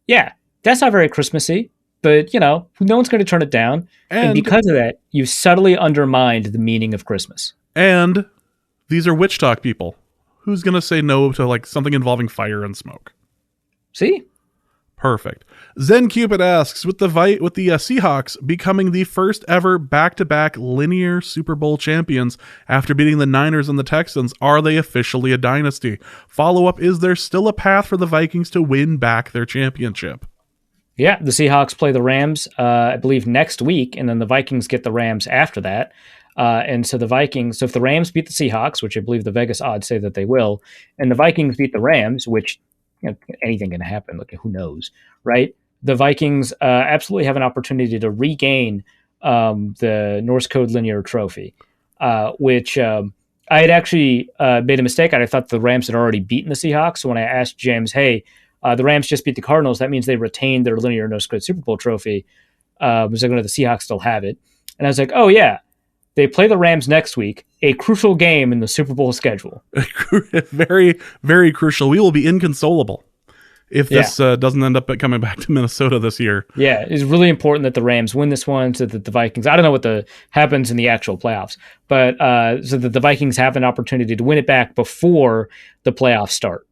yeah, that's not very Christmassy. But no one's going to turn it down, and because of that, you subtly undermined the meaning of Christmas. And these are witch talk people. Who's going to say no to like something involving fire and smoke? See? Perfect. Zen Cupid asks, with the Seahawks becoming the first ever back-to-back linear Super Bowl champions after beating the Niners and the Texans, are they officially a dynasty? Follow-up, is there still a path for the Vikings to win back their championship? Yeah, the Seahawks play the Rams, I believe, next week, and then the Vikings get the Rams after that. And so if the Rams beat the Seahawks, which I believe the Vegas odds say that they will, and the Vikings beat the Rams, which anything can happen. Like, who knows, right? The Vikings absolutely have an opportunity to regain the Norse Code linear trophy, which I had actually made a mistake. I thought the Rams had already beaten the Seahawks. So when I asked James, hey, the Rams just beat the Cardinals, that means they retained their linear Norse Code Super Bowl trophy. Was like, no, the Seahawks still have it. And I was like, oh, yeah. They play the Rams next week, a crucial game in the Super Bowl schedule. Very, very crucial. We will be inconsolable if this doesn't end up coming back to Minnesota this year. Yeah, it's really important that the Rams win this one so that the Vikings, I don't know what happens in the actual playoffs, but so that the Vikings have an opportunity to win it back before the playoffs start.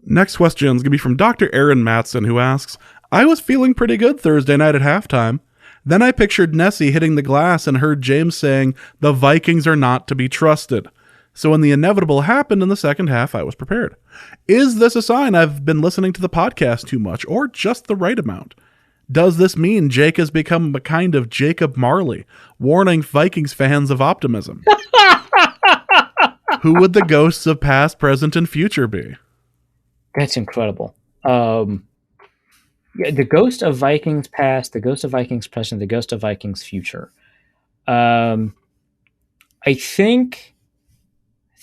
Next question is going to be from Dr. Aaron Matson, who asks, I was feeling pretty good Thursday night at halftime. Then I pictured Nessie hitting the glass and heard James saying, the Vikings are not to be trusted. So when the inevitable happened in the second half, I was prepared. Is this a sign I've been listening to the podcast too much or just the right amount? Does this mean Jake has become a kind of Jacob Marley, warning Vikings fans of optimism? Who would the ghosts of past, present, and future be? That's incredible. The ghost of Vikings past, the ghost of Vikings present, the ghost of Vikings future. I think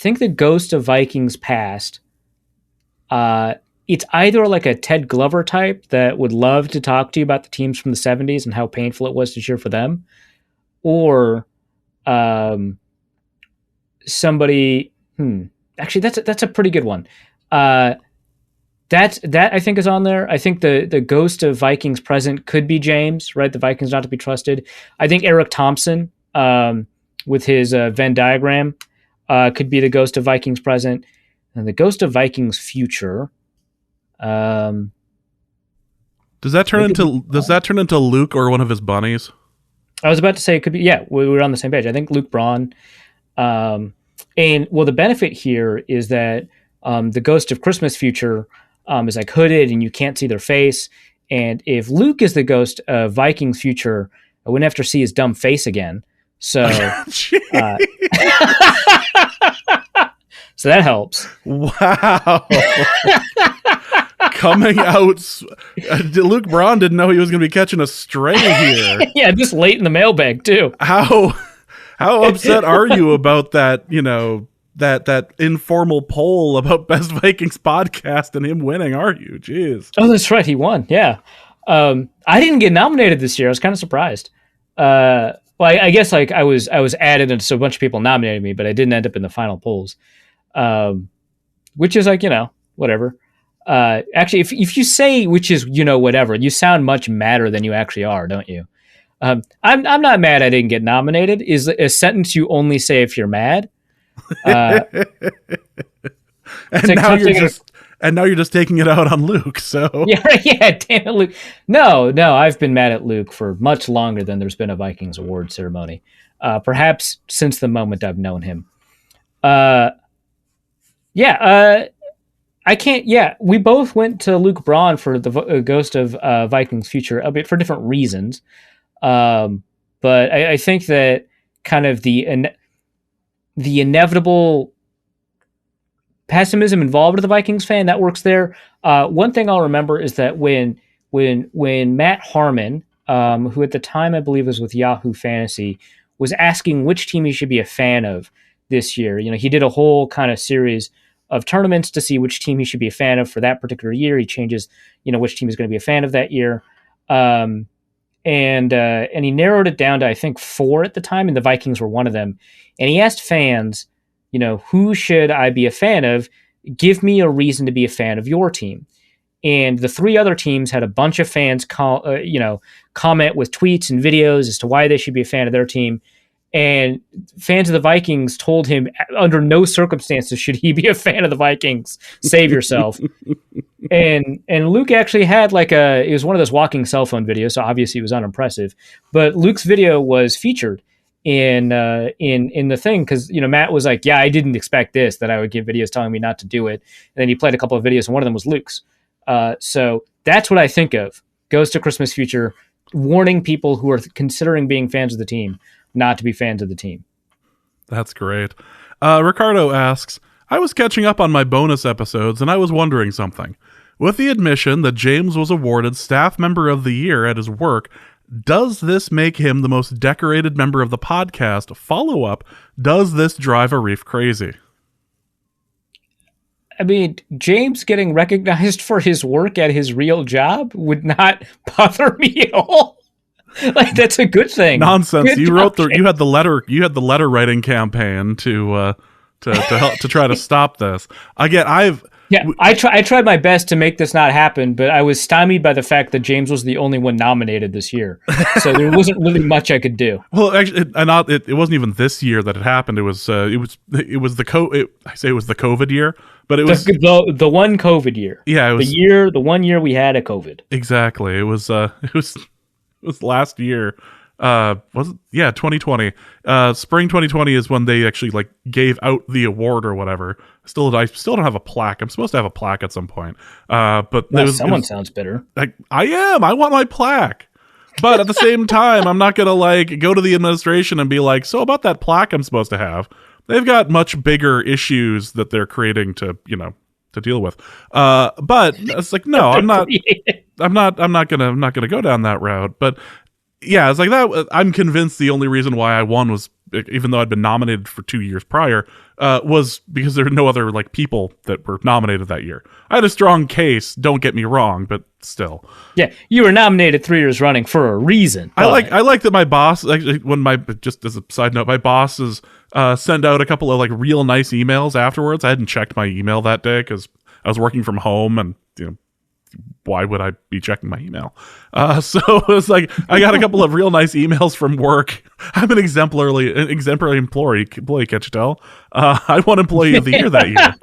the ghost of Vikings past, it's either like a Ted Glover type that would love to talk to you about the teams from the 70s and how painful it was to cheer for them, or somebody. Actually, that's a pretty good one. That I think is on there. I think the ghost of Vikings present could be James, right? The Vikings not to be trusted. I think Eric Thompson, with his Venn diagram, could be the ghost of Vikings present, and the ghost of Vikings future. Does that turn into Luke or one of his bunnies? I was about to say it could be. Yeah, we were on the same page. I think Luke Braun. And well, the benefit here is that the ghost of Christmas future is like hooded and you can't see their face. And if Luke is the ghost of Vikings future, I wouldn't have to see his dumb face again. So, so that helps. Wow. Coming out. Luke Braun didn't know he was going to be catching a stray here. Yeah, just late in the mailbag too. How upset are you about that, that informal poll about Best Vikings podcast and him winning, are you? Jeez. Oh, that's right. He won. Yeah. I didn't get nominated this year. I was kind of surprised. Well, I guess like I was added and so a bunch of people nominated me, but I didn't end up in the final polls. Which is like, whatever. Actually, if you say which is, whatever, you sound much madder than you actually are, don't you? I'm not mad I didn't get nominated is a sentence you only say if you're mad. And now you're just taking it out on Luke. So yeah, damn it, Luke. No, I've been mad at Luke for much longer than there's been a Vikings award ceremony. Perhaps since the moment I've known him. I can't. Yeah, we both went to Luke Braun for the ghost of Vikings future, albeit for different reasons. But I think that kind of the inevitable pessimism involved with the Vikings fan that works there. One thing I'll remember is that when Matt Harmon, who at the time I believe was with Yahoo Fantasy, was asking which team he should be a fan of this year, he did a whole kind of series of tournaments to see which team he should be a fan of for that particular year. He changes, which team he's going to be a fan of that year. And he narrowed it down to, I think, 4 at the time, and the Vikings were one of them. And he asked fans, who should I be a fan of? Give me a reason to be a fan of your team. And the 3 other teams had a bunch of fans comment with tweets and videos as to why they should be a fan of their team. And fans of the Vikings told him under no circumstances should he be a fan of the Vikings. Save yourself. And Luke actually had it was one of those walking cell phone videos, so obviously it was unimpressive. But Luke's video was featured in the thing because Matt was like, yeah, I didn't expect this, that I would get videos telling me not to do it. And then he played a couple of videos, and one of them was Luke's. So that's what I think of. Goes to Christmas future, warning people who are considering being fans of the team not to be fans of the team. That's great. Ricardo asks, I was catching up on my bonus episodes and I was wondering something. With the admission that James was awarded Staff Member of the Year at his work, does this make him the most decorated member of the podcast? Follow up, does this drive Arif crazy? I mean, James getting recognized for his work at his real job would not bother me at all. That's a good thing. Nonsense. Good you wrote you had the letter writing campaign to help to try to stop this. Again, I tried my best to make this not happen, but I was stymied by the fact that James was the only one nominated this year. So there wasn't really much I could do. Well, actually, it wasn't even this year that it happened. It was the COVID year, but it was the one COVID year. Yeah, it was the 1 year we had a COVID. Exactly. It was last year. Was it? Yeah, 2020. Spring 2020 is when they actually like gave out the award or whatever. I still don't have a plaque. I'm supposed to have a plaque at some point. But Someone sounds bitter. Like, I want my plaque. But at the same time, I'm not gonna like go to the administration and be like, so about that plaque I'm supposed to have. They've got much bigger issues that they're creating to deal with. But it's like, no, I'm not gonna go down that route. But yeah, it's like that. I'm convinced the only reason why I won was, even though I'd been nominated for 2 years prior, was because there were no other like people that were nominated that year. I had a strong case, don't get me wrong, but still. Yeah, you were nominated 3 years running for a reason. I like that my boss, actually, just as a side note, my bosses send out a couple of like real nice emails afterwards. I hadn't checked my email that day because I was working from home, and why would I be checking my email? So it was like, I got a couple of real nice emails from work. I'm an exemplary employee, can't you tell? I won Employee of the Year that year.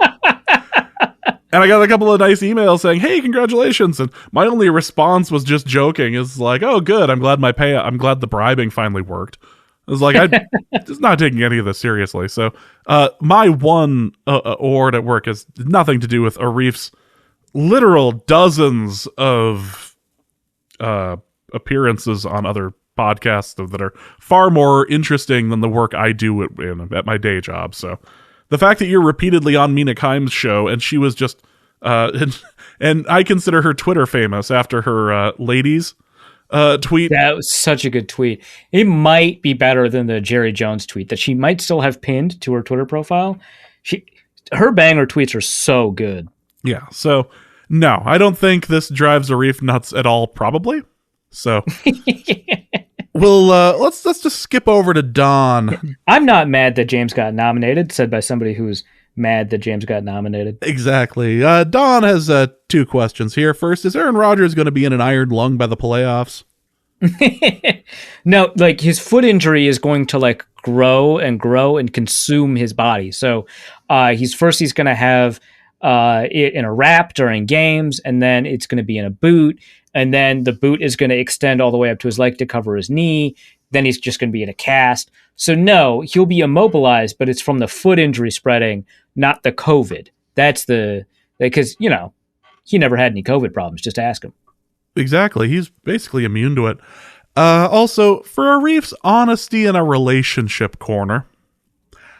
And I got a couple of nice emails saying, hey, congratulations. And my only response was just joking. It's like, oh, good. I'm glad the bribing finally worked. It was like, I'm just not taking any of this seriously. So my one award at work has nothing to do with Arif's literal dozens of appearances on other podcasts that are far more interesting than the work I do at my day job. So the fact that you're repeatedly on Mina Kimes' show, and she was just and I consider her Twitter famous after her ladies tweet. That was such a good tweet. It might be better than the Jerry Jones tweet that she might still have pinned to her Twitter profile. Her banger tweets are so good. Yeah, so no, I don't think this drives Arif nuts at all, probably. So let's just skip over to Don. I'm not mad that James got nominated, said by somebody who's mad that James got nominated. Exactly. Don has 2 questions here. First, is Aaron Rodgers going to be in an iron lung by the playoffs? No, like his foot injury is going to like grow and consume his body. So he's going to have it in a wrap during games, and then it's going to be in a boot, and then the boot is going to extend all the way up to his leg to cover his knee. Then he's just going to be in a cast. So no, he'll be immobilized, but it's from the foot injury spreading, not the COVID. That's because he never had any COVID problems. Just ask him. Exactly. He's basically immune to it. Also, for Arif's honesty in a relationship corner,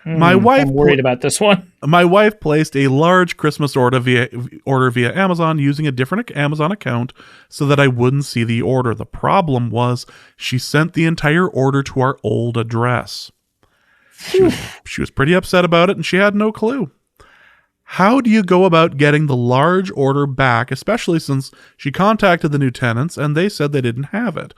I'm worried about this one. My wife placed a large Christmas order via Amazon using a different Amazon account so that I wouldn't see the order. The problem was she sent the entire order to our old address. She was pretty upset about it, and she had no clue. How do you go about getting the large order back, especially since she contacted the new tenants and they said they didn't have it?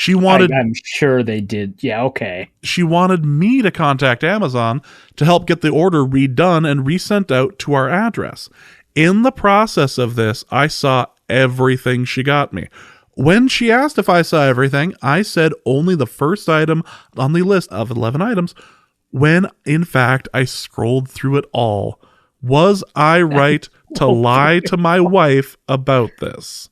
I'm sure they did. Yeah, okay. She wanted me to contact Amazon to help get the order redone and resent out to our address. In the process of this, I saw everything she got me. When she asked if I saw everything, I said only the first item on the list of 11 items, when in fact I scrolled through it all. Was I right to lie to my wife about this?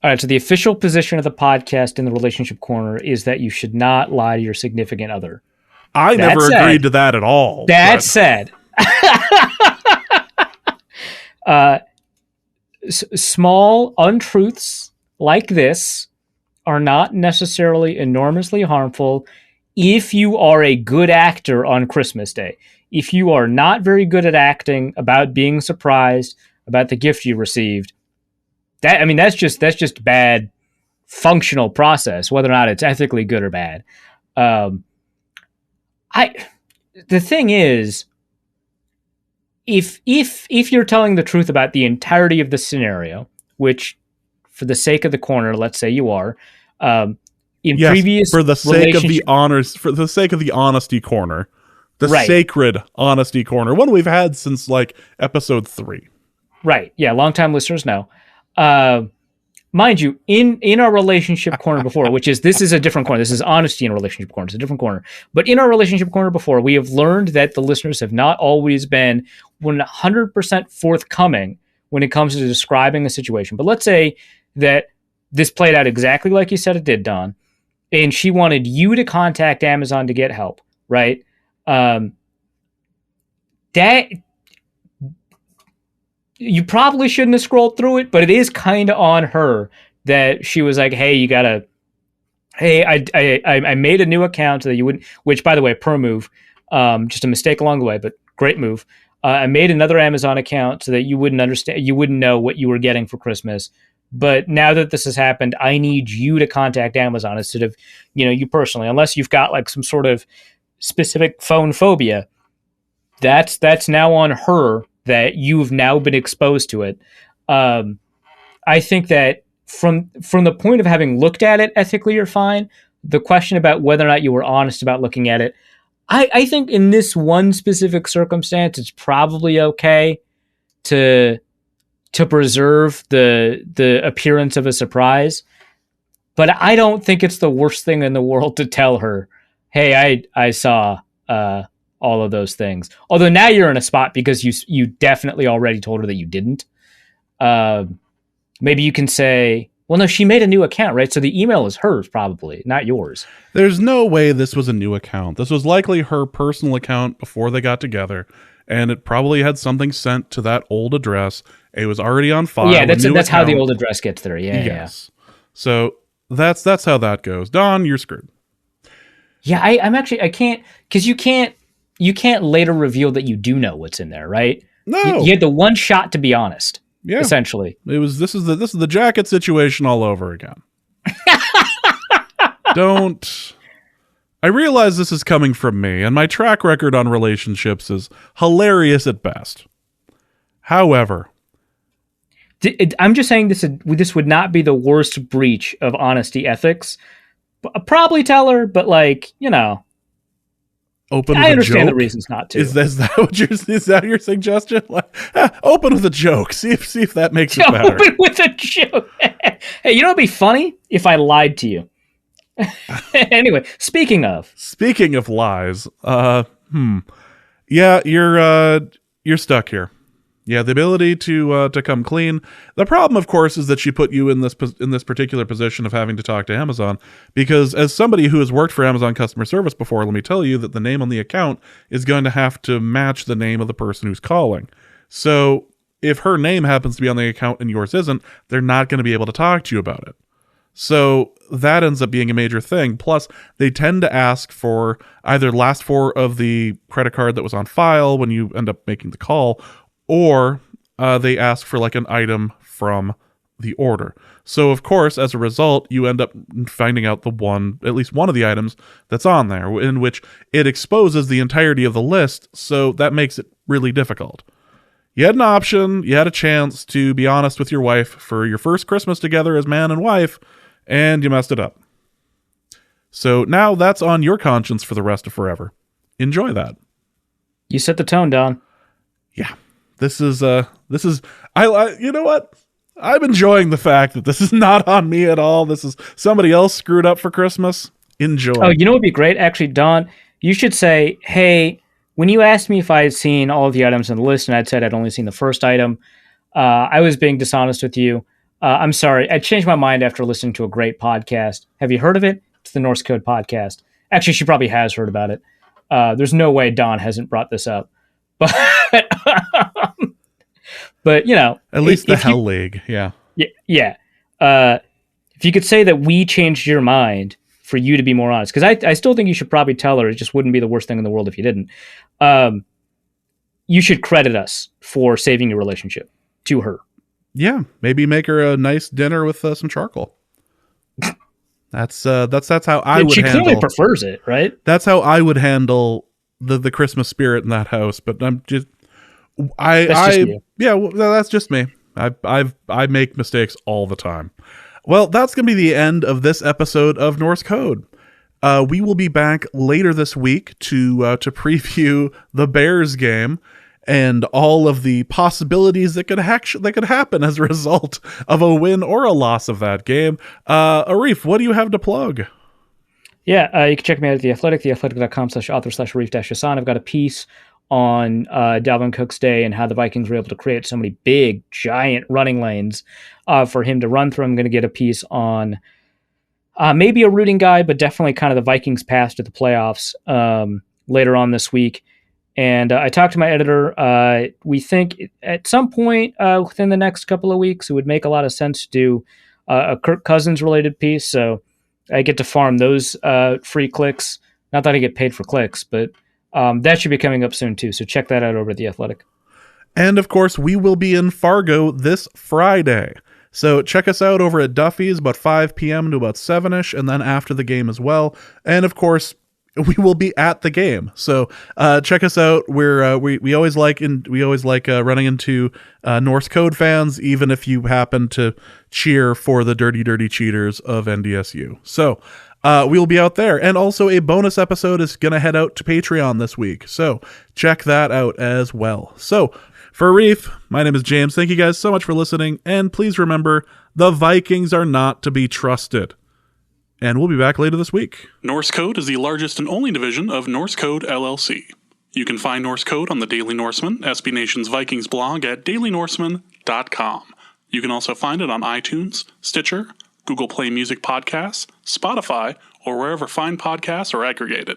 All right, so the official position of the podcast in the Relationship Corner is that you should not lie to your significant other. I never agreed to that at all. That said, small untruths like this are not necessarily enormously harmful if you are a good actor on Christmas Day. If you are not very good at acting, about being surprised, about the gift you received, that's just bad functional process, whether or not it's ethically good or bad. The thing is, if you're telling the truth about the entirety of the scenario, which for the sake of the corner, let's say you are, previous for the sake of the honors, for the sake of the honesty corner. The sacred honesty corner, one we've had since like episode 3. Right. Yeah. Longtime listeners know. Mind you, in our relationship corner before, this is a different corner. This is honesty in a relationship corner. It's a different corner. But in our relationship corner before, we have learned that the listeners have not always been 100% forthcoming when it comes to describing a situation. But let's say that this played out exactly like you said it did, Don. and she wanted you to contact Amazon to get help, right? That you probably shouldn't have scrolled through it, but it is kind of on her that she was like, "Hey, you gotta. Hey, I made a new account so that you wouldn't." Which, by the way, pro move, just a mistake along the way, but great move. I made another Amazon account so that you wouldn't understand, you wouldn't know what you were getting for Christmas. But now that this has happened, I need you to contact Amazon instead of, you personally, unless you've got like some sort of specific phone phobia. That's now on her that you've now been exposed to it. I think that from the point of having looked at it ethically, you're fine. The question about whether or not you were honest about looking at it, I think in this one specific circumstance, it's probably okay to preserve the appearance of a surprise. But I don't think it's the worst thing in the world to tell her, "Hey, I saw all of those things." Although now you're in a spot because you definitely already told her that you didn't. Maybe you can say, well, no, she made a new account, right? So the email is hers, probably, not yours. There's no way this was a new account. This was likely her personal account before they got together, and it probably had something sent to that old address. It was alreally on file. Yeah, that's how the old address gets there. Yeah, yes. Yeah. So that's how that goes. Don, you're screwed. Yeah, I can't, because you can't later reveal that you do know what's in there, right? No, you had the one shot to be honest. Yeah, essentially, this is the jacket situation all over again. I realize this is coming from me, and my track record on relationships is hilarious at best. However, I'm just saying this would not be the worst breach of honesty ethics. Probably tell her, but open. I understand the reasons not to. Is that your suggestion? Open with a joke. See if that makes it better. Open with a joke. Hey, it'd be funny if I lied to you. Anyway, speaking of lies, yeah, you're stuck here. Yeah, the ability to come clean. The problem, of course, is that she put you in this particular position of having to talk to Amazon, because as somebody who has worked for Amazon customer service before, let me tell you that the name on the account is going to have to match the name of the person who's calling. So if her name happens to be on the account and yours isn't, they're not going to be able to talk to you about it. So that ends up being a major thing. Plus, they tend to ask for either last four of the credit card that was on file when you end up making the call, or they ask for like an item from the order. So of course, as a result, you end up finding out at least one of the items that's on there, in which it exposes the entirety of the list. So that makes it really difficult. You had an option, you had a chance to be honest with your wife for your first Christmas together as man and wife, and you messed it up. So now that's on your conscience for the rest of forever. Enjoy that. You set the tone, Don. Yeah. This is you know what? I'm enjoying the fact that this is not on me at all. This is somebody else screwed up for Christmas. Enjoy. Oh, you know what would be great? Actually, Don, you should say, "Hey, when you asked me if I had seen all of the items on the list and I'd said I'd only seen the first item, I was being dishonest with you. I'm sorry. I changed my mind after listening to a great podcast. Have you heard of it? It's the Norse Code podcast." Actually, she probably has heard about it. There's no way Don hasn't brought this up. But at least the Hell League, yeah. If you could say that we changed your mind for you to be more honest, because I still think you should probably tell her. It just wouldn't be the worst thing in the world if you didn't. You should credit us for saving your relationship to her. Yeah, maybe make her a nice dinner with some charcoal. That's how I would handle. She clearly prefers it, right? That's how I would handle the Christmas spirit in that house. But I'm just. That's just me. I make mistakes all the time. Well, that's going to be the end of this episode of Norse Code. We will be back later this week to preview the Bears game and all of the possibilities that could happen as a result of a win or a loss of that game. Arif, what do you have to plug? Yeah, you can check me out at The Athletic, theathletic.com/author/Arif-Hassan. I've got a piece on Dalvin Cook's day and how the Vikings were able to create so many big, giant running lanes for him to run through. I'm going to get a piece on maybe a rooting guide, but definitely kind of the Vikings pass to the playoffs later on this week. And I talked to my editor. We think at some point within the next couple of weeks, it would make a lot of sense to do a Kirk Cousins related piece. So I get to farm those free clicks. Not that I get paid for clicks, but that should be coming up soon too. So check that out over at The Athletic. And of course, we will be in Fargo this Friday. So check us out over at Duffys about 5 p.m. to about 7ish, and then after the game as well. And of course, we will be at the game. So check us out. We always like running into Norse Code fans, even if you happen to cheer for the dirty cheaters of NDSU. So we'll be out there. And also a bonus episode is going to head out to Patreon this week. So check that out as well. So for Arif, my name is James. Thank you guys so much for listening. And please remember, the Vikings are not to be trusted. And we'll be back later this week. Norse Code is the largest and only division of Norse Code LLC. You can find Norse Code on the Daily Norseman, SB Nation's Vikings blog at dailynorseman.com. You can also find it on iTunes, Stitcher, Google Play Music Podcasts, Spotify, or wherever fine podcasts are aggregated.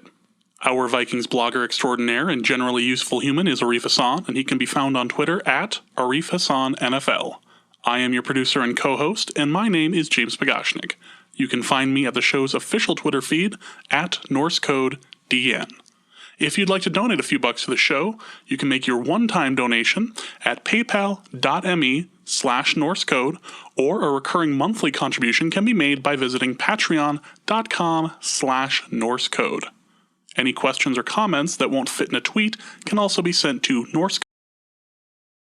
Our Vikings blogger extraordinaire and generally useful human is Arif Hassan, and he can be found on Twitter at Arif Hassan NFL. I am your producer and co-host, and my name is James Pagashnik. You can find me at the show's official Twitter feed at NorseCodeDN. If you'd like to donate a few bucks to the show, you can make your one-time donation at paypal.me/NorseCode, or a recurring monthly contribution can be made by visiting patreon.com/NorseCode. Any questions or comments that won't fit in a tweet can also be sent to Norse